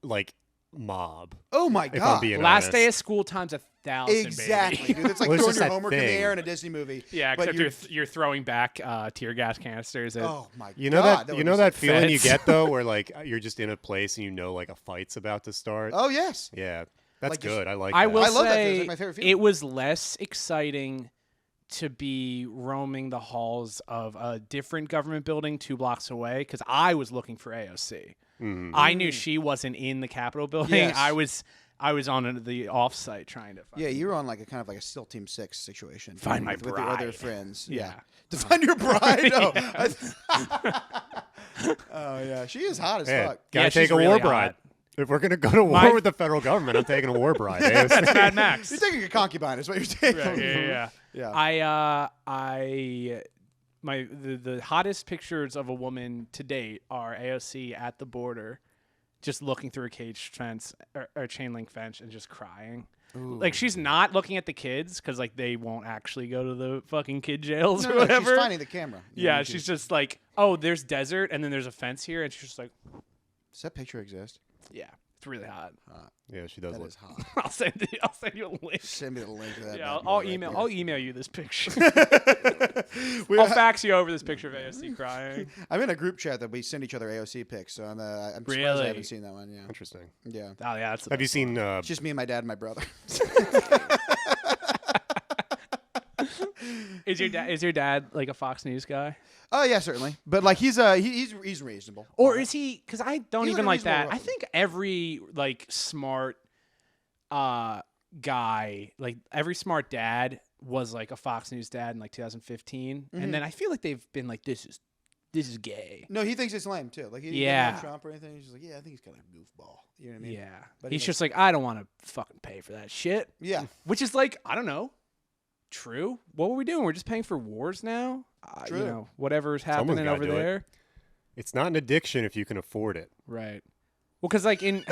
like mob. Oh my If I'm God. being Last honest. day of school times 1,000. Exactly, Baby. dude. It's like Well, it's throwing just your that homework in the thing. air in a Disney movie. Yeah, but except you're throwing back tear gas canisters. At, Oh my You know God. that, would know be that so- feeling you Feds. get though, where like you're just in a place and you know like a fight's about to start. Oh yes. Yeah, that's Like, just- good. I like. I that. will I love that. say It's like my favorite feeling. it was less exciting to be roaming the halls of a different government building 2 blocks away because I was looking for AOC. Mhm. I knew she wasn't in the Capitol building. Yes. I was on the offsite trying to find. Yeah, you were on like a kind of like a SEAL Team 6 situation. Find my with your other bride. friends. Yeah. To find your bride. Oh. Oh yeah, she is hot as Yeah, fuck. gotta Yeah, take she's a war really bride. hot. If we're gonna go to war My- with the federal government, I'm taking a war bride. That's Mad Max. You're taking a concubine, is what you're taking. Right, yeah. Yeah. The hottest pictures of a woman to date are AOC at the border, just looking through a cage fence or chain link fence and just crying. Like she's not looking at the kids because like they won't actually go to the fucking kid jails No, or no, whatever. she's finding the camera. You Yeah, know, she's just like, oh, there's desert and then there's a fence here, and she's just like, Does that picture exist? yeah, it's really hot. Yeah, she does That look. is hot. I'll send you a link. Send me the link to that. Yeah, bad boy I'll right email. there. I'll email you this picture. We're- I'll fax you over this picture of AOC crying. I'm in a group chat that we send each other AOC pics, so I'm surprised I Really? haven't seen that one. Yeah, Interesting. yeah. Oh yeah, that's the Have you best seen? It's just me and my dad and my brother. Is your dad like a Fox News guy, Oh yeah, certainly. But like he's reasonable. or is he? Because I don't He's even like like a that. reasonable I think every like smart guy, like every smart dad, was like a Fox News dad in like 2015, and then I feel like they've been like, this is gay. No, he thinks it's lame too. Like he doesn't Yeah. like Trump or anything. He's just like, yeah, I think he's kind of a goofball. You know what I mean? Yeah, But he's he just like, I don't want to fucking pay for that shit. Yeah. Which is like, I don't know. True. What were we doing? We're just paying for wars now. True. You know, whatever's Someone's happening gotta over do it. there. It's not an addiction if you can afford it. Right. Well, because like in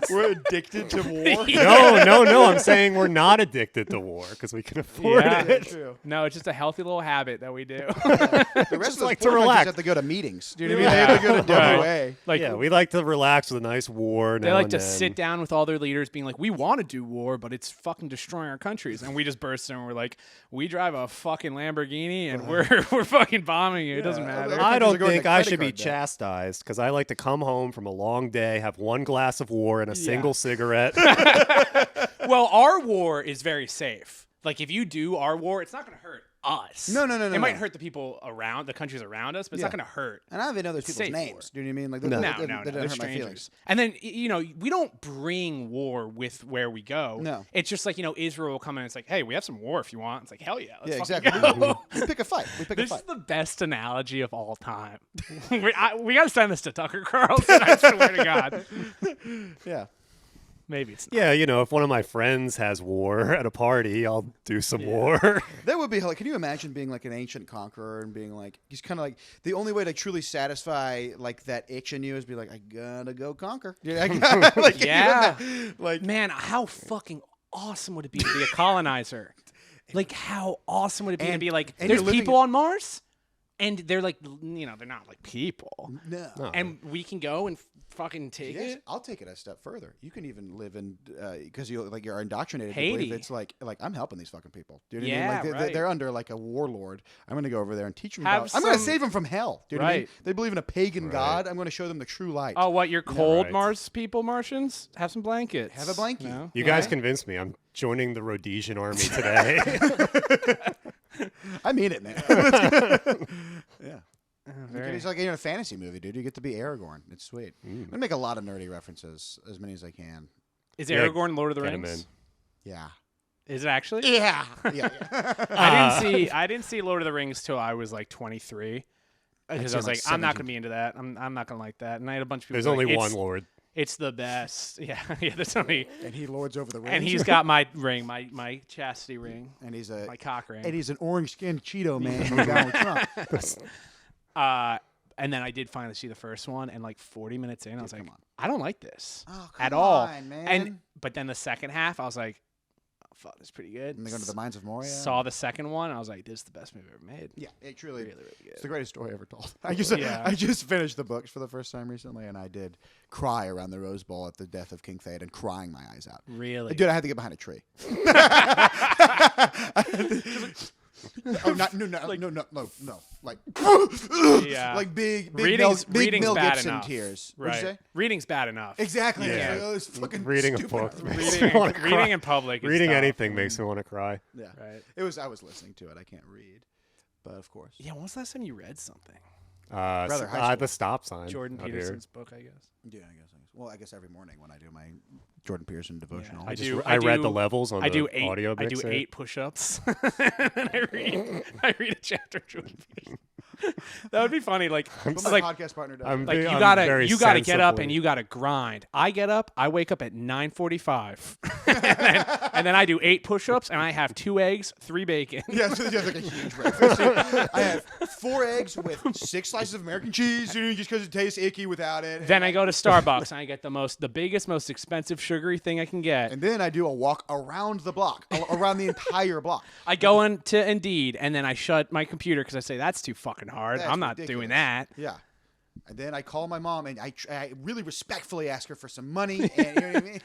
We're addicted to war. No. I'm saying we're not addicted to war because we can afford Yeah. it. True. no, it's just a healthy little habit that we do. The rest of the like to poor countries relax. have to go to meetings. Do you know what I mean? They have to go to Right. WA. Like Yeah, we like to relax with a nice war. they now like and to then. sit down with all their leaders, being like, "We want to do war, but it's fucking destroying our countries." And we just burst in and we're like, "We drive a fucking Lamborghini and we're fucking bombing you. It doesn't matter." other I countries are don't going think to I credit should be card debt. chastised because I like to come home from a long day, have one glass of war and a single cigarette. Well, our war is very safe. Like if you do our war, it's not going to hurt us. No. It might hurt the people around the countries around us, but it's not Yeah. going to hurt. And I don't even know those It's people's safe names. war. Do you know what I mean? Like, No. that No, doesn't they're hurt my strangers. feelings. And then we don't bring war with where we go. No. It's just like Israel will come in and it's like, hey, we have some war if you want. It's like, hell yeah, let's Yeah, fucking exactly. go. We pick a fight. We pick a This fight. is the best analogy of all time. we got to send this to Tucker Carlson. I swear to God. Yeah. Maybe it's not. Yeah, if one of my friends has war at a party, I'll do some war. That would be like. Can you imagine being like an ancient conqueror and being like, he's kind of like the only way to truly satisfy like that itch in you is be like, I gotta go conquer. Yeah, like, can you Yeah. imagine? Like, Man, how fucking awesome would it be to be a colonizer? Like, how awesome would it be to And- be like, and there's you're living people on Mars, and they're like, they're not like people, no. and we can go and fucking take Yes, it. I'll take it a step further. You can even live in because you're indoctrinated. To Haiti. believe it's like I'm helping these fucking people. Do you know what I Yeah, mean? Like right. they're under like a warlord. I'm gonna go over there and teach them Have about. I'm gonna some- save them from hell. Do you know what I mean? Right. They believe in a pagan god. I'm gonna show them the true light. Oh, what? You're cold, right. Mars people, Martians? Have some blankets. Have a blankie. No? You guys Right. convinced me. I'm joining the Rhodesian army today. I mean it, man. Yeah. Very- It's like you're in a fantasy movie, dude. You get to be Aragorn. It's sweet. I'm gonna make a lot of nerdy references, as many as I can. Is Yeah, Aragorn Lord of the get 'em Rings? in. Yeah. Is it actually? Yeah. Yeah. I didn't see Lord of the Rings till I was like 23. Because I was like like, I'm not 17. gonna be into that. I'm not gonna like that. And I had a bunch of people. There's be only like, one "It's- Lord. It's the best. Yeah, yeah. There's only, And he lords over the ring. and he's got my ring, my chastity ring, and he's my cock ring. and he's an orange-skinned Cheeto man who's down with Trump. And then I did finally see the first one, and like 40 minutes in, I was like, come on. I don't like this Oh, at come all. on, man. And but then the second half, I was like, oh, fuck, this is pretty good. And they go to the Mines of Moria. Saw the second one, I was like, this is the best movie ever made. Yeah, it truly, Really, really good. it's the greatest story ever told. I just finished the books for the first time recently, and I did cry around the Rose Bowl at the death of King Theoden, crying my eyes out. Really? Dude, I had to get behind a tree. Oh, no, like, Yeah. like big Reading's Mel bad Gibson enough. tears. Right. What'd you say? Reading's bad enough. Exactly. Yeah. It's like, oh, it's fucking Reading a stupid. book makes me want to cry. Reading in public. Is Reading tough. anything makes me want to cry. Yeah. Right. I was listening to it. I can't read, but of course. Yeah. When was the last time you read something? Brother, high school. The stop sign. Jordan out here. Peterson's book, I guess. Yeah, I guess. Well, I guess every morning when I do my Jordan Peterson devotional. I read the levels on I the do 8. audio I do mixer. 8 push-ups, and I read a chapter of Jordan Peterson. That would be funny. Like, But my like, podcast partner does. I'm it. like big- you I'm gotta very get up sensibly- and you gotta grind. I get up, I wake up at 9:45, and then I do 8 push-ups, and I have 2 eggs, 3 bacon. Yeah, so it's like a huge breakfast. I have 4 eggs with 6 slices of American cheese, just because it tastes icky without it. Then I go to Starbucks and I get the biggest, most expensive sugary thing I can get. And then I do a walk around the block, around the entire block. I go into Indeed and then I shut my computer because I say that's too fucking hard. That's I'm not ridiculous. doing that. Yeah. And then I call my mom and I really respectfully ask her for some money. And, you know what I mean?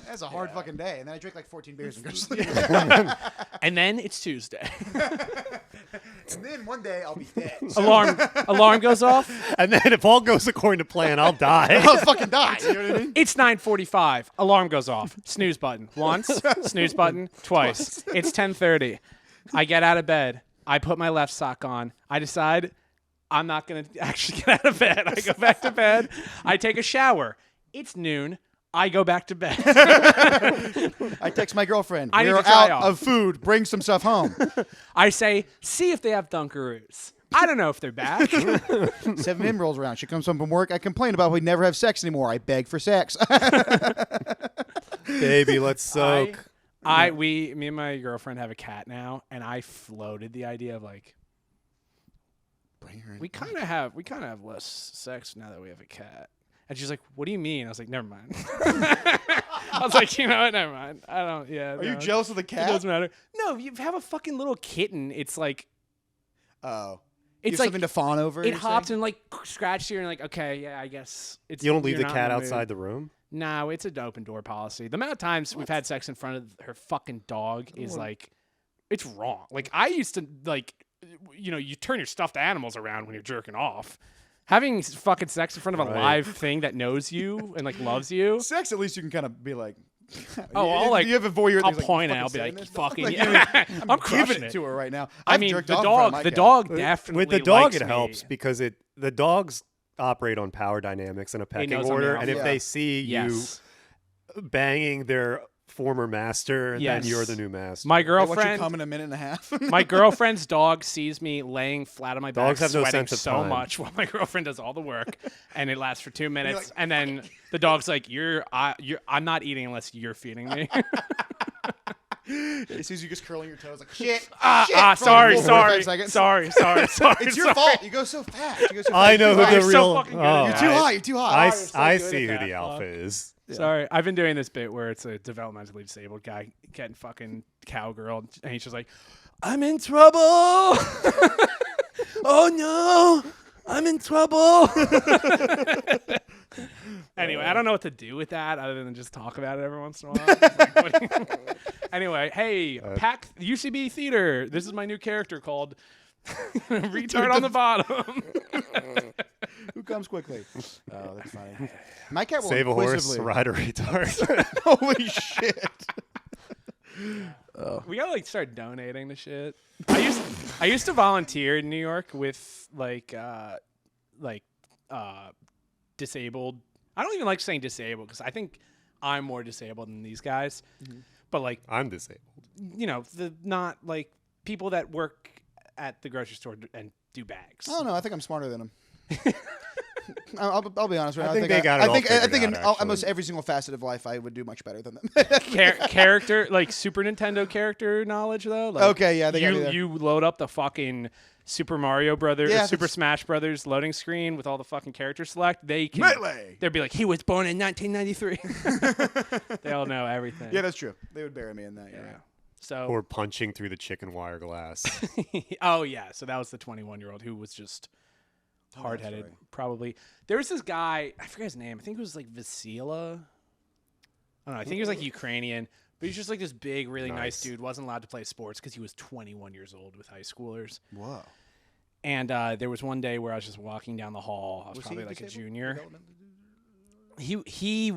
That's a hard fucking day. And then I drink like 14 beers and go to sleep. And then it's Tuesday. And then one day I'll be dead. Alarm goes off. And then if all goes according to plan, I'll die. I'll fucking die. You know what I mean? It's 9:45. Alarm goes off. Snooze button once. Snooze button twice. It's 10:30. I get out of bed. I put my left sock on. I decide I'm not going to actually get out of bed. I go back to bed. I take a shower. It's noon. I go back to bed. I text my girlfriend. I need We're to try out off. of food. Bring some stuff home. I say, see if they have Dunkaroos. I don't know if they're back. 7 a.m. rolls around. She comes home from work. I complain about we never have sex anymore. I beg for sex. Baby, let's soak. Me and my girlfriend have a cat now, and I floated the idea of like, we kind of have less sex now that we have a cat. And she's like, what do you mean? I was like, never mind. I was like, you know what? Never mind. I don't, yeah. Are you jealous of the It cat? doesn't matter. No, you have a fucking little kitten. It's like, Oh. it's You have like, something to fawn over? it you're hops saying? and like scratches you and like, okay, yeah, I guess. It's, You don't leave you're the not cat in the mood. outside the room? No, it's an open door policy. The amount of times we've had sex in front of her fucking dog is like, it's wrong. Like I used to like, you turn your stuffed animals around when you're jerking off. Having fucking sex in front of a Right. live thing that knows you and like loves you. Sex, at least you can kind of be like. Oh, I'll like. You have a voyeur. I'll thing, point like, it. I'll be saying like, this? fucking. Like, Yeah. I'm I'm crushing crushing it it to her right now. I I've mean, jerked the off in front of dog. my The cat. dog definitely. With the dog, likes it me. helps because the dogs operate on power dynamics in a pecking knows I'm order, the and if alpha. they see Yes. you banging their former master, Yes. then you're the new master. My They want you girlfriend. come in a minute and a half. My girlfriend's dog sees me laying flat on my back, Dogs have no sweating sense of so time. much while my girlfriend does all the work, and it lasts for 2 minutes. like, And then the dog's like, I'm not eating unless you're feeding me." He sees you just curling your toes like shit. Sorry. It's Sorry. your fault. You go so fast. You go so I fast. know who You're the so real. fucking good oh, at You're too high. You're too high. I so good see at who that, the alpha fuck. is. Sorry, I've been doing this bit where it's a developmentally disabled guy getting fucking cowgirl, and he's just like, "I'm in trouble. Oh no, I'm in trouble." Anyway, I don't know what to do with that other than just talk about it every once in a while. Like, what do you- Anyway, hey, Pack UCB Theater. This is my new character called Retard on the Bottom. Who comes quickly? Oh, that's funny. My cat will Save a horse, inquisitively- ride a retard. Holy shit. We gotta like start donating to shit. I used to volunteer in New York with disabled. I don't even like saying disabled because I think I'm more disabled than these guys. But like, I'm disabled. the not like people that work at the grocery store and do bags. Oh no, I think I'm smarter than him. I'll be honest. Right now. I think they got it all I think figured in out, almost actually. every single facet of life, I would do much better than them. Character, like Super Nintendo character knowledge, though. Like, Okay, yeah, they got me there. you load up the fucking Super Mario Brothers, Yeah, or Super that's- Smash Brothers loading screen with all the fucking characters select. They can. Melee. They'd be like, he was born in 1993. They all know everything. Yeah, that's true. They would bury me in that. Yeah. Yeah. So. Or punching through the chicken wire glass. Oh yeah, so that was the 21-year-old who was just hard-headed. right. Probably there was this guy. I forget his name. I think it was like Vasila. I don't know. I think he was like Ukrainian, but he's just like this big, really nice Nice. dude. Wasn't allowed to play sports because he was 21 years old with high schoolers. Whoa. And there was one day where I was just walking down the hall. I was probably like a junior. He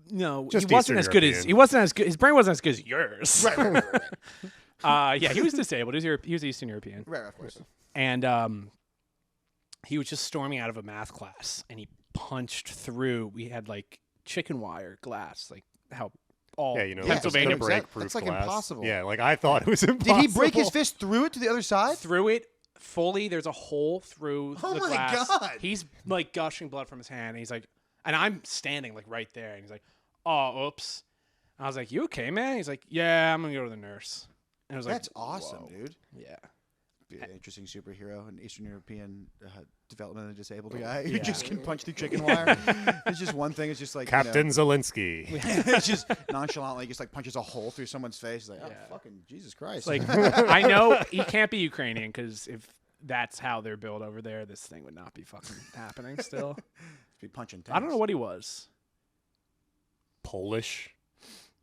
no, Just he wasn't Eastern as good as European. he wasn't as good. His brain wasn't as good as yours. Right. Yeah, he was disabled. He was Eastern European. Right, of course. And he was just storming out of a math class, and he punched through. We had like chicken wire glass, like how all Yeah, you know, Pennsylvania like a break proof That's like glass. impossible. Yeah, like I thought it was impossible. Did he break his fist through it to the other side? through it fully. There's a hole through Oh the my glass. God. He's like gushing blood from his hand. And he's like, and I'm standing like right there, and he's like, "Oh, oops." And I was like, "You okay, man?" He's like, "Yeah, I'm gonna go to the nurse." And I was That's like, awesome, "Whoa." dude. Yeah. Be an interesting superhero, an Eastern European development of a disabled guy who Yeah. just can punch through chicken wire. It's just one thing. It's just like Captain Zelensky. it's just nonchalantly just like punches a hole through someone's face. He's like, oh, Yeah. fucking Jesus Christ! Like, I know he can't be Ukrainian because if that's how they're built over there, this thing would not be fucking happening still. be punching. I don't know what he was. Polish.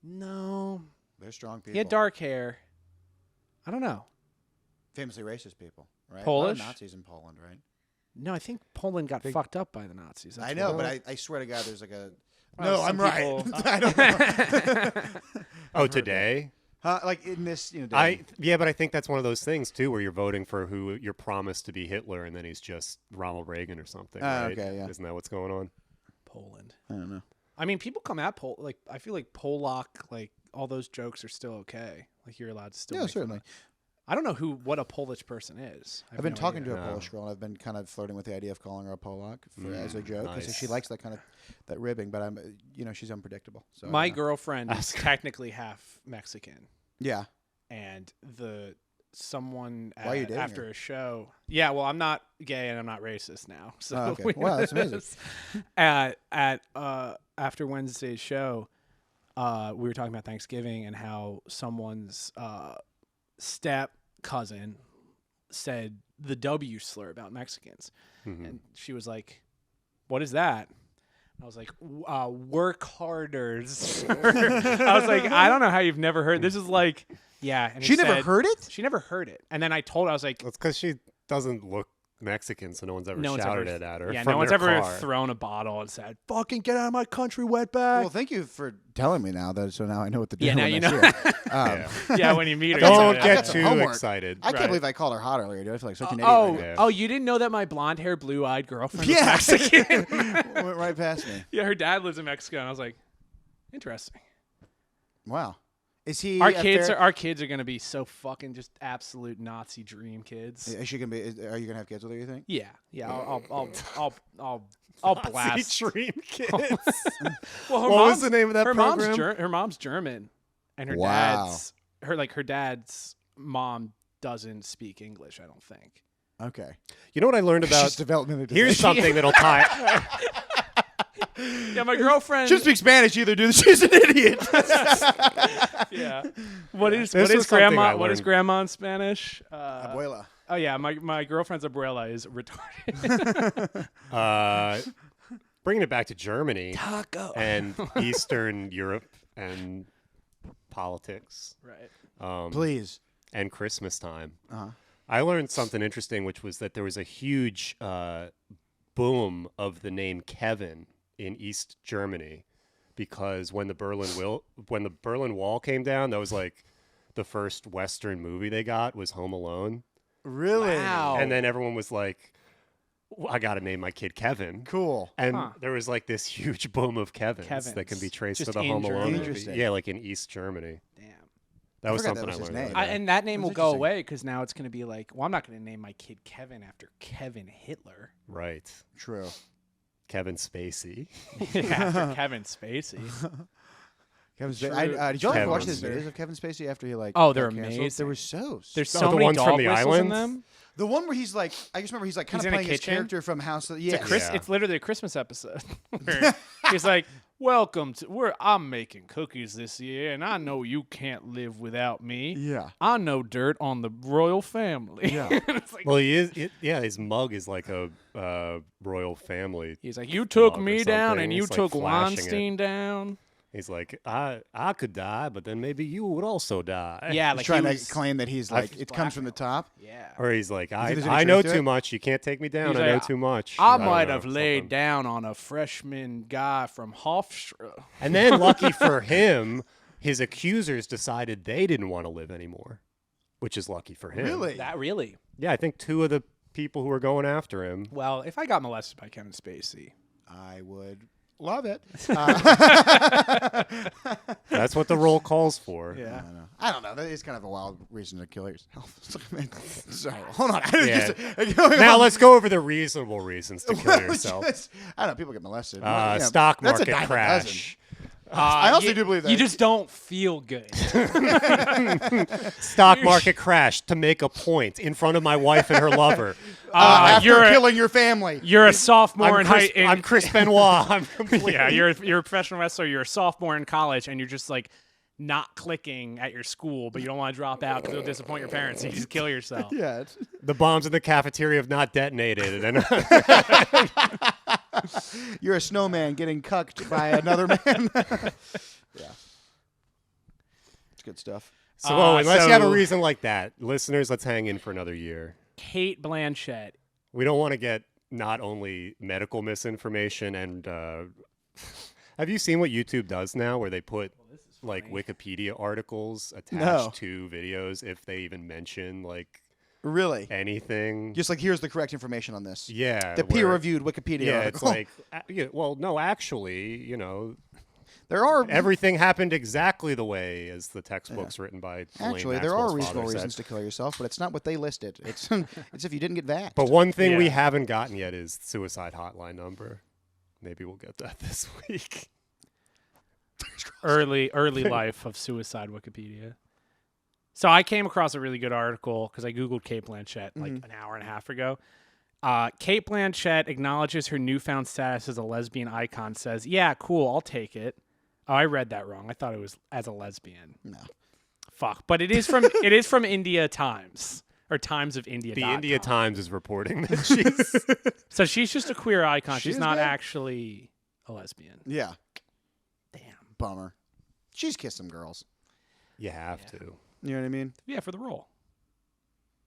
No. They're strong people. He had dark hair. I don't know. famously racist people, right? Polish? A lot of Nazis in Poland, right? No, I think Poland got fucked up by the Nazis. That's I know, what- but I swear to God, there's like a. Well, No, some I'm right. people- I don't know. Oh, today? Like in this, Yeah, but I think that's one of those things too, where you're voting for who you're promised to be Hitler, and then he's just Ronald Reagan or something. Right? okay, yeah. Isn't that what's going on? Poland. I don't know. I mean, people come at like I feel like Polak, like all those jokes are still okay. Like you're allowed to still. Yeah, make fun certainly. of- I don't know what a Polish person is. I've been talking to idea. a Polish girl, and I've been kind of flirting with the idea of calling her a Polak as a joke because nice. she likes that kind of that ribbing. But I'm, she's unpredictable. So I My don't know. girlfriend is technically half Mexican, Yeah. and someone Why are you dating after her? a show. Yeah, well, I'm not gay and I'm not racist now. So Oh, okay. we Wow, that's know amazing. this. After Wednesday's show, we were talking about Thanksgiving and how someone's step cousin said the W slur about Mexicans, and she was like, "What is that?" I was like, work harders. I was like, I don't know how you've never heard. This is like, yeah. And She never heard it? She never heard it. And then I told her, I was like, Well, it's because she doesn't look Mexican, so no one's ever no one's shouted ever, it at her. yeah, from no one's their ever car. thrown a bottle and said, fucking get out of my country, wetbag. Well, thank you for telling me now. So now I know what to do. Yeah, now when you I know. see her. Yeah, when you meet her. Don't you I get got some too homework. excited. I can't Right. believe I called her hot earlier, dude. I feel like such an idiot. Oh, right Yeah. oh, you didn't know that my blonde hair, blue eyed girlfriend Yeah. was Mexican? now. Went right past me. Yeah, her dad lives in Mexico. And I was like, interesting. Wow. Is he Our a kids fair- are going to be so fucking just absolute Nazi dream kids. Is she gonna be? Are you gonna have kids with her? You think? Yeah, yeah. I'll blast. Dream Kids. Well, her What was mom's- the name of that her program? her mom's German, and her Wow. dad's mom doesn't speak English. I don't think. Okay. You know what I learned She's about? developmentally Here's disabled. something that'll tie. Yeah, my girlfriend. She speaks Spanish either, dude. She's an idiot. Yeah. What is This was something grandma? I What is learned. grandma in Spanish? Abuela. Oh yeah, my girlfriend's abuela is retarded. Bringing it back to Germany Taco. and Eastern Europe and politics Right. Please. and Christmas time. Uh-huh. I learned something interesting, which was that there was a huge boom of the name Kevin in East Germany because when the Berlin Wall came down, that was like the first Western movie they got was Home Alone, Really? Wow. and then everyone was like, well, "I got to name my kid Kevin." Cool. And Huh. there was like this huge boom of Kevins that can be Kevins. traced Just to the in Home Alone Germany? movie. Interesting. Yeah, like in East Germany. Damn. That was forgot that something was I his learned. name. the other day. And that name That's will go interesting. away because now it's going to be like, well, I'm not going to name my kid Kevin after Kevin Hitler. Right. True. Kevin Spacey. After Kevin Spacey. Kevin True. Spacey. Did y'all ever watch Kevin. these videos of Kevin Spacey after he like? Oh, they're got canceled? amazing. They were so. There's Oh, so the many ones from dog the whistles in islands? them. The one where he's like, I just remember he's like kind He's of in a playing his kitchen? character from House. Yeah, Yeah. It's literally a Christmas episode. Where he's like, "Welcome to I'm making cookies this year, and I know you can't live without me. yeah. I know dirt on the royal family." Yeah. It's like, Well, he is. His mug is like a royal family. he's like, "You took mug or me down, something. and you It's, like, took flashing it. Weinstein down." He's like, I could die, but then maybe you would also die. Yeah, He's like trying he to was, claim that he's like it comes from the top. yeah. Or he's like, think there's any I know truth to too it? much. You can't take me down. He's I know like, too much. I don't might know, have laid something. down on a freshman guy from Hofstra. And then, lucky for him, his accusers decided they didn't want to live anymore, which is lucky for him. Really? That really? Yeah, I think 2 of the people who were going after him. Well, if I got molested by Kevin Spacey, I would love it. That's what the role calls for. yeah. I don't know. That is kind of a wild reason to kill yourself. Sorry, hold on. Yeah. Now let's go over the reasonable reasons to kill yourself. I don't know. People get molested. You know, Stock that's a market dime a crash. I also do believe that. You just don't feel good. Stock market crash to make a point in front of my wife and her lover. after you're a- killing your family. You're a sophomore in high. I'm Chris Benoit. I'm completely. Yeah, you're a professional wrestler. You're a sophomore in college, and you're just like not clicking at your school, but you don't want to drop out because it'll disappoint your parents. So you just kill yourself. Yeah. The bombs in the cafeteria have not detonated, and You're a snowman getting cucked by another man. Yeah. It's good stuff. so unless you have a so- reason like that, listeners, let's hang in for another year. Kate Blanchett. We don't want to get not only medical misinformation and. Have you seen what YouTube does now, where they put like Wikipedia articles attached to videos if they even mention like Really? anything? Just like, here's the correct information on this. Yeah, The where- peer-reviewed Wikipedia Yeah, article. it's like, well, no, actually, there are everything happened exactly the way as the textbook's written by Ghislaine actually there are Maxwell's reasonable father said. reasons to kill yourself, but it's not what they listed. It's it's if you didn't get vaxxed. But one thing we Yeah. haven't gotten yet is suicide hotline number. Maybe we'll get that this week. Early life of suicide Wikipedia. So I came across a really good article because I Googled Kate Blanchett like an hour and a half ago. Kate Blanchett acknowledges her newfound status as a lesbian icon, says, "Yeah, cool, I'll take it." Oh, I read that wrong. I thought it was as a lesbian. No. Fuck. But it is from India Times. Or Times of India. The India Times is reporting that she's So she's just a queer icon. She's She's not gay? actually a lesbian. Yeah. Damn. Bummer. She's kissed some girls. you have to. You know what I mean? Yeah, for the role.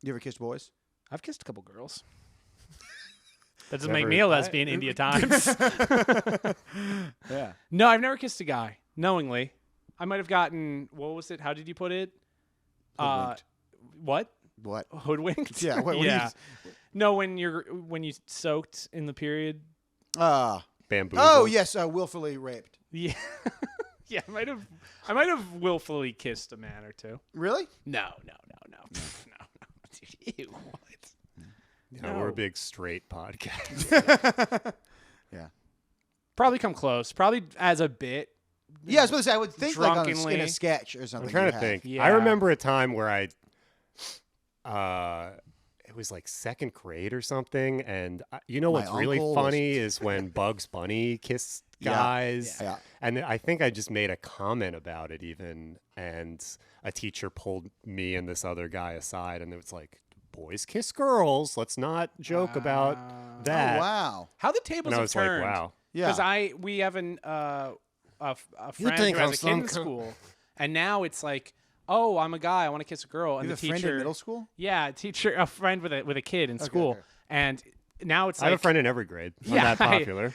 You ever kissed boys? I've kissed a couple girls. That doesn't Never- make me a lesbian, India Times. Yeah. No, I've never kissed a guy, knowingly. I might have gotten, what was it? How did you put it? Hoodwinked. What? What? Hoodwinked? Yeah. What do you- yeah. No, when you soaked in the period. Bamboo. Oh yes, willfully raped. Yeah. Yeah, I might have willfully kissed a man or two. Really? No. Dude, ew, what? Yeah, we're a big straight podcast. Yeah. Probably come close. Probably as a bit. Yeah, I was supposed to say, I would think like on Drunkenly. in a sketch or something. I'm trying you to have. think. Yeah. I remember a time where it was like second grade or something, and you know My what's really uncle funny is when Bugs Bunny kissed guys. Yeah. And I think I just made a comment about it even, and a teacher pulled me and this other guy aside, and it was like, boys kiss girls. Let's not joke about that. Oh wow. How the tables And I have was like, turned. wow. Yeah. Because we have a friend think who I'm has a kid in some school, and now it's like, oh, I'm a guy, I want to kiss a girl, and You have the a friend teacher, in middle school? yeah, a friend with a kid in school, okay. and now it's I like have a friend in every grade. I'm Yeah, that popular.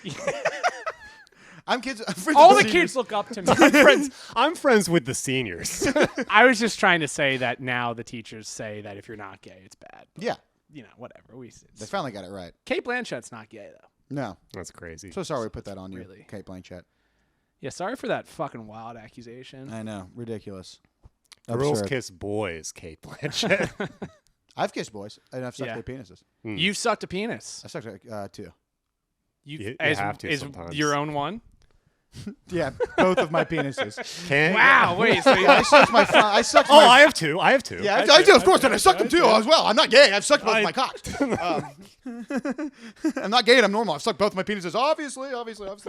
I'm friends all with the seniors. kids look up to me. I'm friends with the seniors. I was just trying to say that now the teachers say that if you're not gay, it's bad. But, Yeah. you know, whatever. They finally got it right. Kate Blanchett's not gay though. No. That's crazy. So sorry we put that on you, Really? Kate Blanchett. Yeah, sorry for that fucking wild accusation. I know. Ridiculous. Girls Absurd. kiss boys, Kate Blanchett. I've kissed boys, and I've sucked Yeah. their penises. You've sucked a penis. I sucked two. You as, have to is sometimes. your own one? Yeah, both of my penises. Can Wow, wait. So I sucked my. I sucked Oh, my. I have two. I have two. Yeah, I do, of course, and I sucked them too as well. I'm not gay. I've sucked both of my cocks. I'm not gay and I'm normal. I've sucked both my penises, obviously.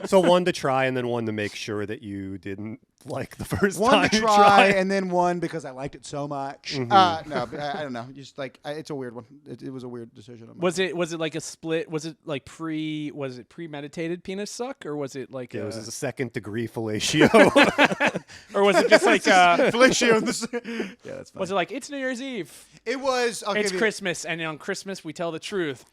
So one to try and then one to make sure that you didn't like the first One time to you try tried. and then one because I liked it so much. Mm-hmm. No, but I don't know. Just like it's a weird one. It was a weird decision. On my was it like a split? Was it like premeditated penis suck, or was it like It a, was a second degree fellatio. or was it just like fellatio? Yeah, that's fine. was it like it's New Year's Eve, It was. I'll it's give you- Christmas, and on Christmas we tell the truth?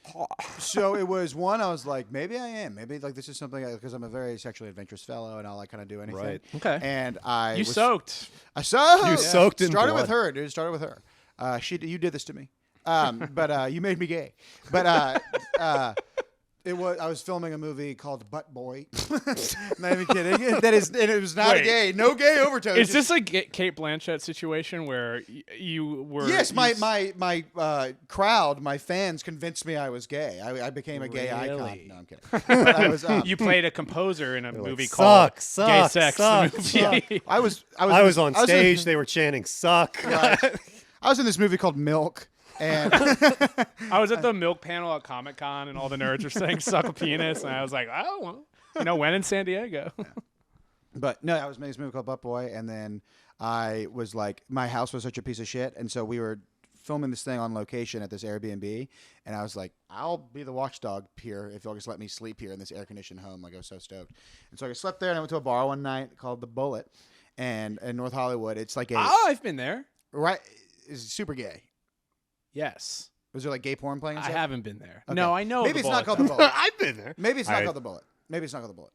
So it was one. I was like, maybe I am. Maybe like this is something because I'm a very sexually adventurous fellow and I'll like kind of do anything. Right. Okay. And I You was, soaked. I soaked. You soaked in Started with blood. her, dude. Started with her. You did this to me. But you made me gay. But it was. I was filming a movie called Butt Boy. Not even kidding. That is, and it was not Wait. gay. No gay overtones. Is this a Kate Blanchett situation where you were? Yes, you my crowd, my fans convinced me I was gay. I became a gay icon. Really? No, I'm kidding. But I was. you played a composer in a like, movie "Suck, called Gay suck, Sex. suck, the movie. I was I was on I was in- stage. They were chanting "suck." I was in this movie called Milk, and I was at the milk panel at Comic Con, and all the nerds were saying "suck a penis," and I was like, "Oh, well, when in San Diego?" but no, I was making this movie called Butt Boy, and then I was like, my house was such a piece of shit, and so we were filming this thing on location at this Airbnb, and I was like, I'll be the watchdog here if you'll just let me sleep here in this air conditioned home. Like I was so stoked, and so I slept there, and I went to a bar one night called The Bullet, and in North Hollywood, it's like a I've been there. right, it's super gay. Yes, Was there like gay porn playing? And I stuff? haven't been there. Okay. No, I know. Maybe the it's not Bullet, called though. The Bullet. I've been there. Maybe it's not Alright. called The Bullet. Maybe it's not called The Bullet.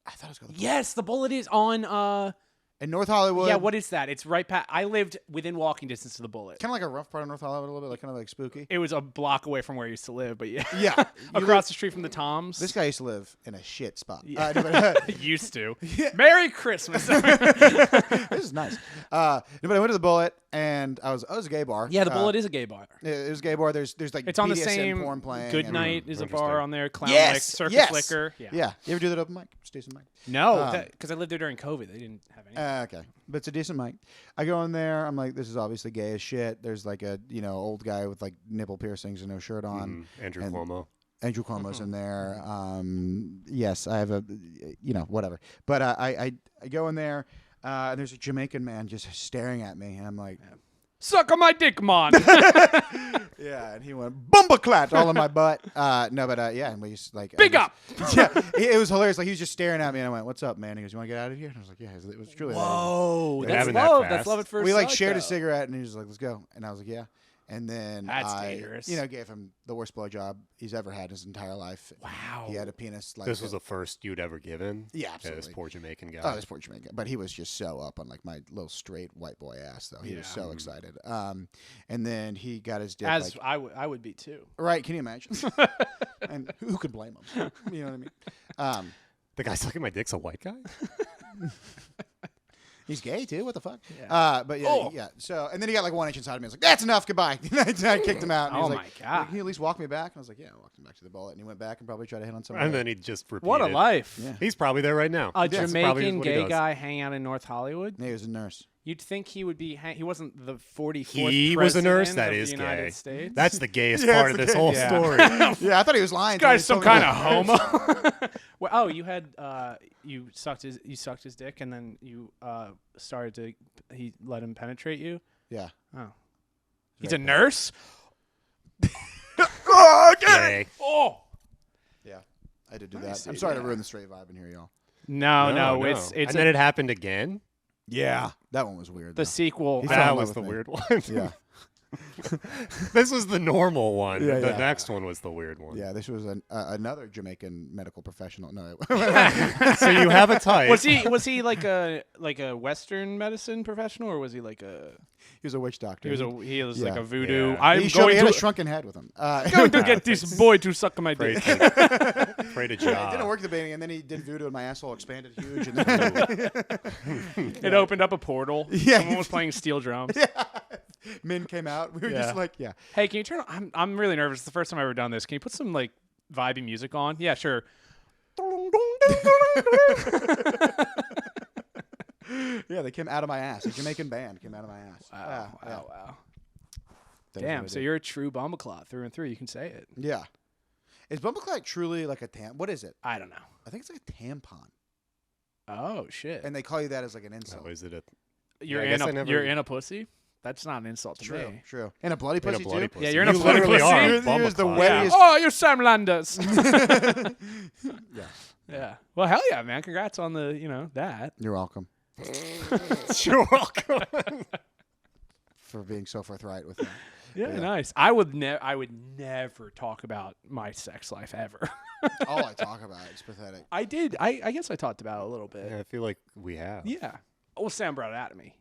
I thought it was called The Bullet. Yes, the Bullet is on. In North Hollywood. Yeah, what is that? It's right past. I lived within walking distance to the Bullet. Kind of like a rough part of North Hollywood, a little bit, like kind of like spooky. It was a block away from where I used to live, but yeah, Yeah, across the street from the Toms. This guy used to live in a shit spot. Yeah. But, used to. Merry Christmas. this is nice. But I went to the Bullet, and I was a gay bar. Yeah, the Bullet is a gay bar. It was a gay bar. There's like It's on the BDSM same. porn playing. Good and- Night is a bar Interesting. on there. Clown Yes, Lick, Circus yes. Liquor. Yeah. You ever do that open mic? It's a decent mic. No, because I lived there during COVID. They didn't have any. Okay, but it's a decent mic. I go in there. I'm like, this is obviously gay as shit. There's like a old guy with like nipple piercings and no shirt on. Andrew And- Cuomo. Andrew Cuomo's in there. Yes, I have a, whatever. But I go in there, and there's a Jamaican man just staring at me, and I'm like, Suck on my dick, man. yeah, and he went bumbleclat all in my butt. No, but yeah, and we just like Big up. Yeah, it was hilarious. Like he was just staring at me, and I went, "What's up, man?" He goes, "You want to get out of here?" And I was like, "Yeah." It was truly. Whoa, It that's happened that love. fast. That's love at first We like sight, shared a though. cigarette, and he was like, "Let's go," and I was like, "Yeah." And then That's I, dangerous. gave him the worst blowjob he's ever had in his entire life. Wow. He had a penis like This was the first you'd ever given. Yeah, To absolutely. this poor Jamaican guy. Oh, this poor Jamaican. But he was just so up on like my little straight white boy ass, though. He was so excited. And then he got his dick. As like, I would be too. right? Can you imagine? And who could blame him? You know what I mean? The guy sucking my dick's a white guy. He's gay too. What the fuck? Yeah. But yeah, yeah. So and then he got like 1 inch inside of me. I was like, "That's enough. Goodbye." I kicked him out. And he Oh was my like, God. "Can you at least walk me back?" And I was like, "Yeah." I walked him back to the Bullet, and he went back and probably tried to hit on someone. And then he just repeated. What a life. Yeah. He's probably there right now. A That's probably Jamaican what he gay does. guy hanging out in North Hollywood. he was a nurse. You'd think he would be. He wasn't the 44th. He was a nurse. president That of is the United gay. States. That's the gayest Yeah, part it's of the this whole gay- story. Yeah, I thought he was lying. This guy's till some he told kind me of that. homo. Well, oh, you had you sucked his dick, and then you started to he let him penetrate you. Yeah. Oh, he's a nurse. Gay. Oh Yeah. I did do Nice, that. I'm dude, sorry to yeah. ruin the straight vibe in here, y'all. no, it's and a, then it happened again. Yeah. That one was weird. the though. sequel. He fell in That love was with the me. weird one. Yeah. This was the normal one. Yeah, the yeah. next one was the weird one. Yeah, this was another Jamaican medical professional. No, So you have a type. Was he like a Western medicine professional, or was he like a he was a witch doctor. he was Yeah. like a voodoo? Yeah. I'm he showed me going he had a to shrunken head with him. going to get this boy to suck my Pray dick. to, pray to It didn't job. work at the beginning, and then he did voodoo, and my asshole expanded huge. And then It opened up a portal. Yeah. Someone was playing steel drums. men came out. We were Yeah. just like, yeah. Hey, can you turn on? I'm really nervous. It's the first time I've ever done this. Can you put some like vibey music on? Yeah, sure. Yeah, they came out of my ass. A Jamaican band came out of my ass. Wow, Yeah. wow. That is Damn, what I so did. you're a true bumbleclaw through and through. You can say it. Yeah. Is Bumbleclack truly like a what is it? I don't know. I think it's like a tampon. Oh shit! And they call you that as like an insult. Oh, is it a? You're I guess I in a never- you're in a pussy. That's not an insult to True, me. true. And a bloody In a pussy bloody too. pussy. Yeah, you're in a You bloody literally pussy. are a He was the bumbleclaw. way- Yeah. Wettiest- Oh, you're Sam Landers. Yeah. Yeah. Well, hell yeah, man! Congrats on the that. You're welcome You're welcome. for being so forthright with me. Yeah, Yeah. nice. I would never talk about my sex life ever. All I talk about is pathetic. I did. I guess I talked about it a little bit. Yeah, I feel like we have. Yeah. Well, Sam brought it out of me.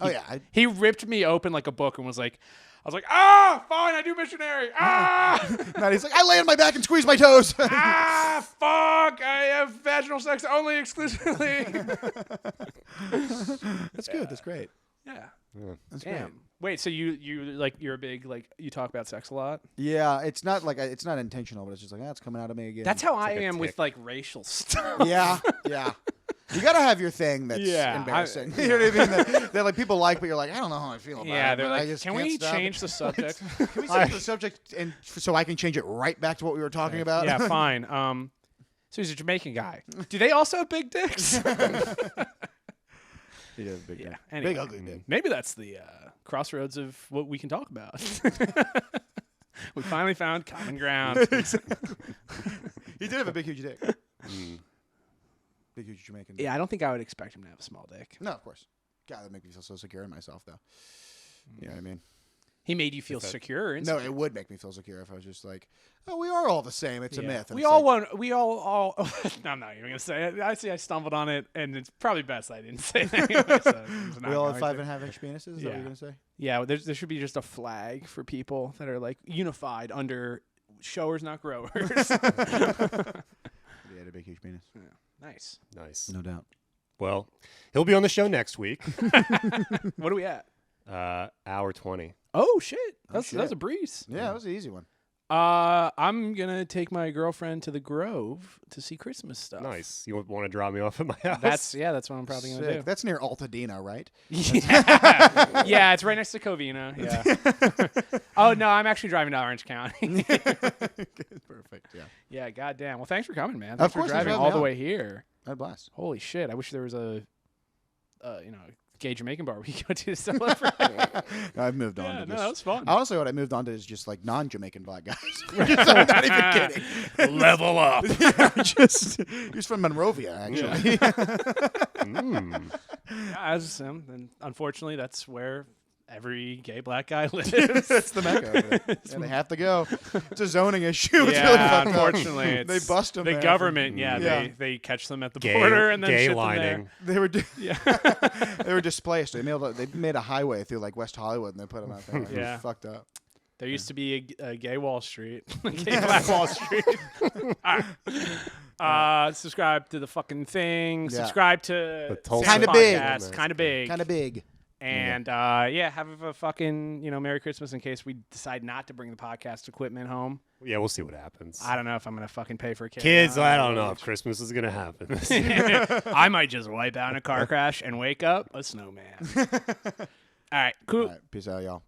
Oh yeah, He ripped me open like a book and was like, I was like, ah, fine, I do missionary. Ah, Matt, he's like, I lay on my back and squeeze my toes. ah, fuck, I have vaginal sex only exclusively. That's good. That's great. Yeah. That's great. Damn. Wait, so you're a big you talk about sex a lot? Yeah, it's not like it's not intentional, but it's just like it's coming out of me again. That's how I like a am with tick. like racial stuff. yeah, yeah. You gotta have your thing that's Yeah, embarrassing. You know what I mean? That like people like, but you're like, I don't know how I feel about Yeah, it. they're but I like, just can can't we stop change it." the subject? Can we change the subject and so I can change it right back to what we were talking about? Yeah, fine. So he's a Jamaican guy. Do they also have big dicks? He does big, Yeah. big Anyway, ugly dick. maybe that's the crossroads of what we can talk about. We finally found common ground. He did have a big, huge dick. Big, huge Jamaican dick. Yeah, I don't think I would expect him to have a small dick. No, of course. God, that make me feel so secure in myself, though. You know what I mean? He made you feel secure. No, it would make me feel secure if I was just like, oh, we are all the same. It's a myth. And We it's all like, want. We all. No, I'm not even gonna say it. I see. I stumbled on it, and it's probably best I didn't say it anyway. So I'm not we all have going to. 5.5-inch penises? Is that what Yeah. you're going to say? Yeah, there should be just a flag for people that are like unified under showers, not growers. He had a big, huge penis. Nice. Nice. No doubt. Well, he'll be on the show next week. What are we at? Hour 20. Oh shit! That's shit. a breeze. Yeah, that was an easy one. I'm gonna take my girlfriend to the Grove to see Christmas stuff. Nice. You want to drop me off at my house? That's what I'm probably gonna Sick. do. That's near Altadena, right? Yeah. Yeah, it's right next to Covina. Yeah. Oh no, I'm actually driving to Orange County. Perfect, yeah. Yeah, goddamn. Well, thanks for coming, man. Of Thanks course, for thanks for driving having all me the on. way here. I had a blast. Holy shit! I wish there was a, gay Jamaican bar we could go to celebrate. I've moved on Yeah, to no, just... that was fun. Honestly, what I moved on to is just like non-Jamaican black guys. I'm not even kidding. Level up. Just from Monrovia, actually. And unfortunately, that's where every gay black guy lives. That's the mecca of it. Yeah, they have to go. It's a zoning issue. It's really Yeah, fucked up. unfortunately, They bust them The there. government, Yeah. they catch them at the Gay, border and then gay ship lining. They were Yeah. they were displaced. They made a highway through like West Hollywood and they put them out there. It Yeah. was fucked up. There used to be a gay Wall Street, a gay black Wall Street. All right. Subscribe to the fucking thing. Yeah. Subscribe to The Tulsa Kinda big. Kind of big. Kind of big. And have a fucking Merry Christmas in case we decide not to bring the podcast equipment home. Yeah, we'll see what happens. I don't know if I'm gonna fucking pay for a Kids, I don't know if Christmas is going to happen this year. I might just wipe out in a car crash and wake up a snowman. All right, cool. All right, peace out, y'all.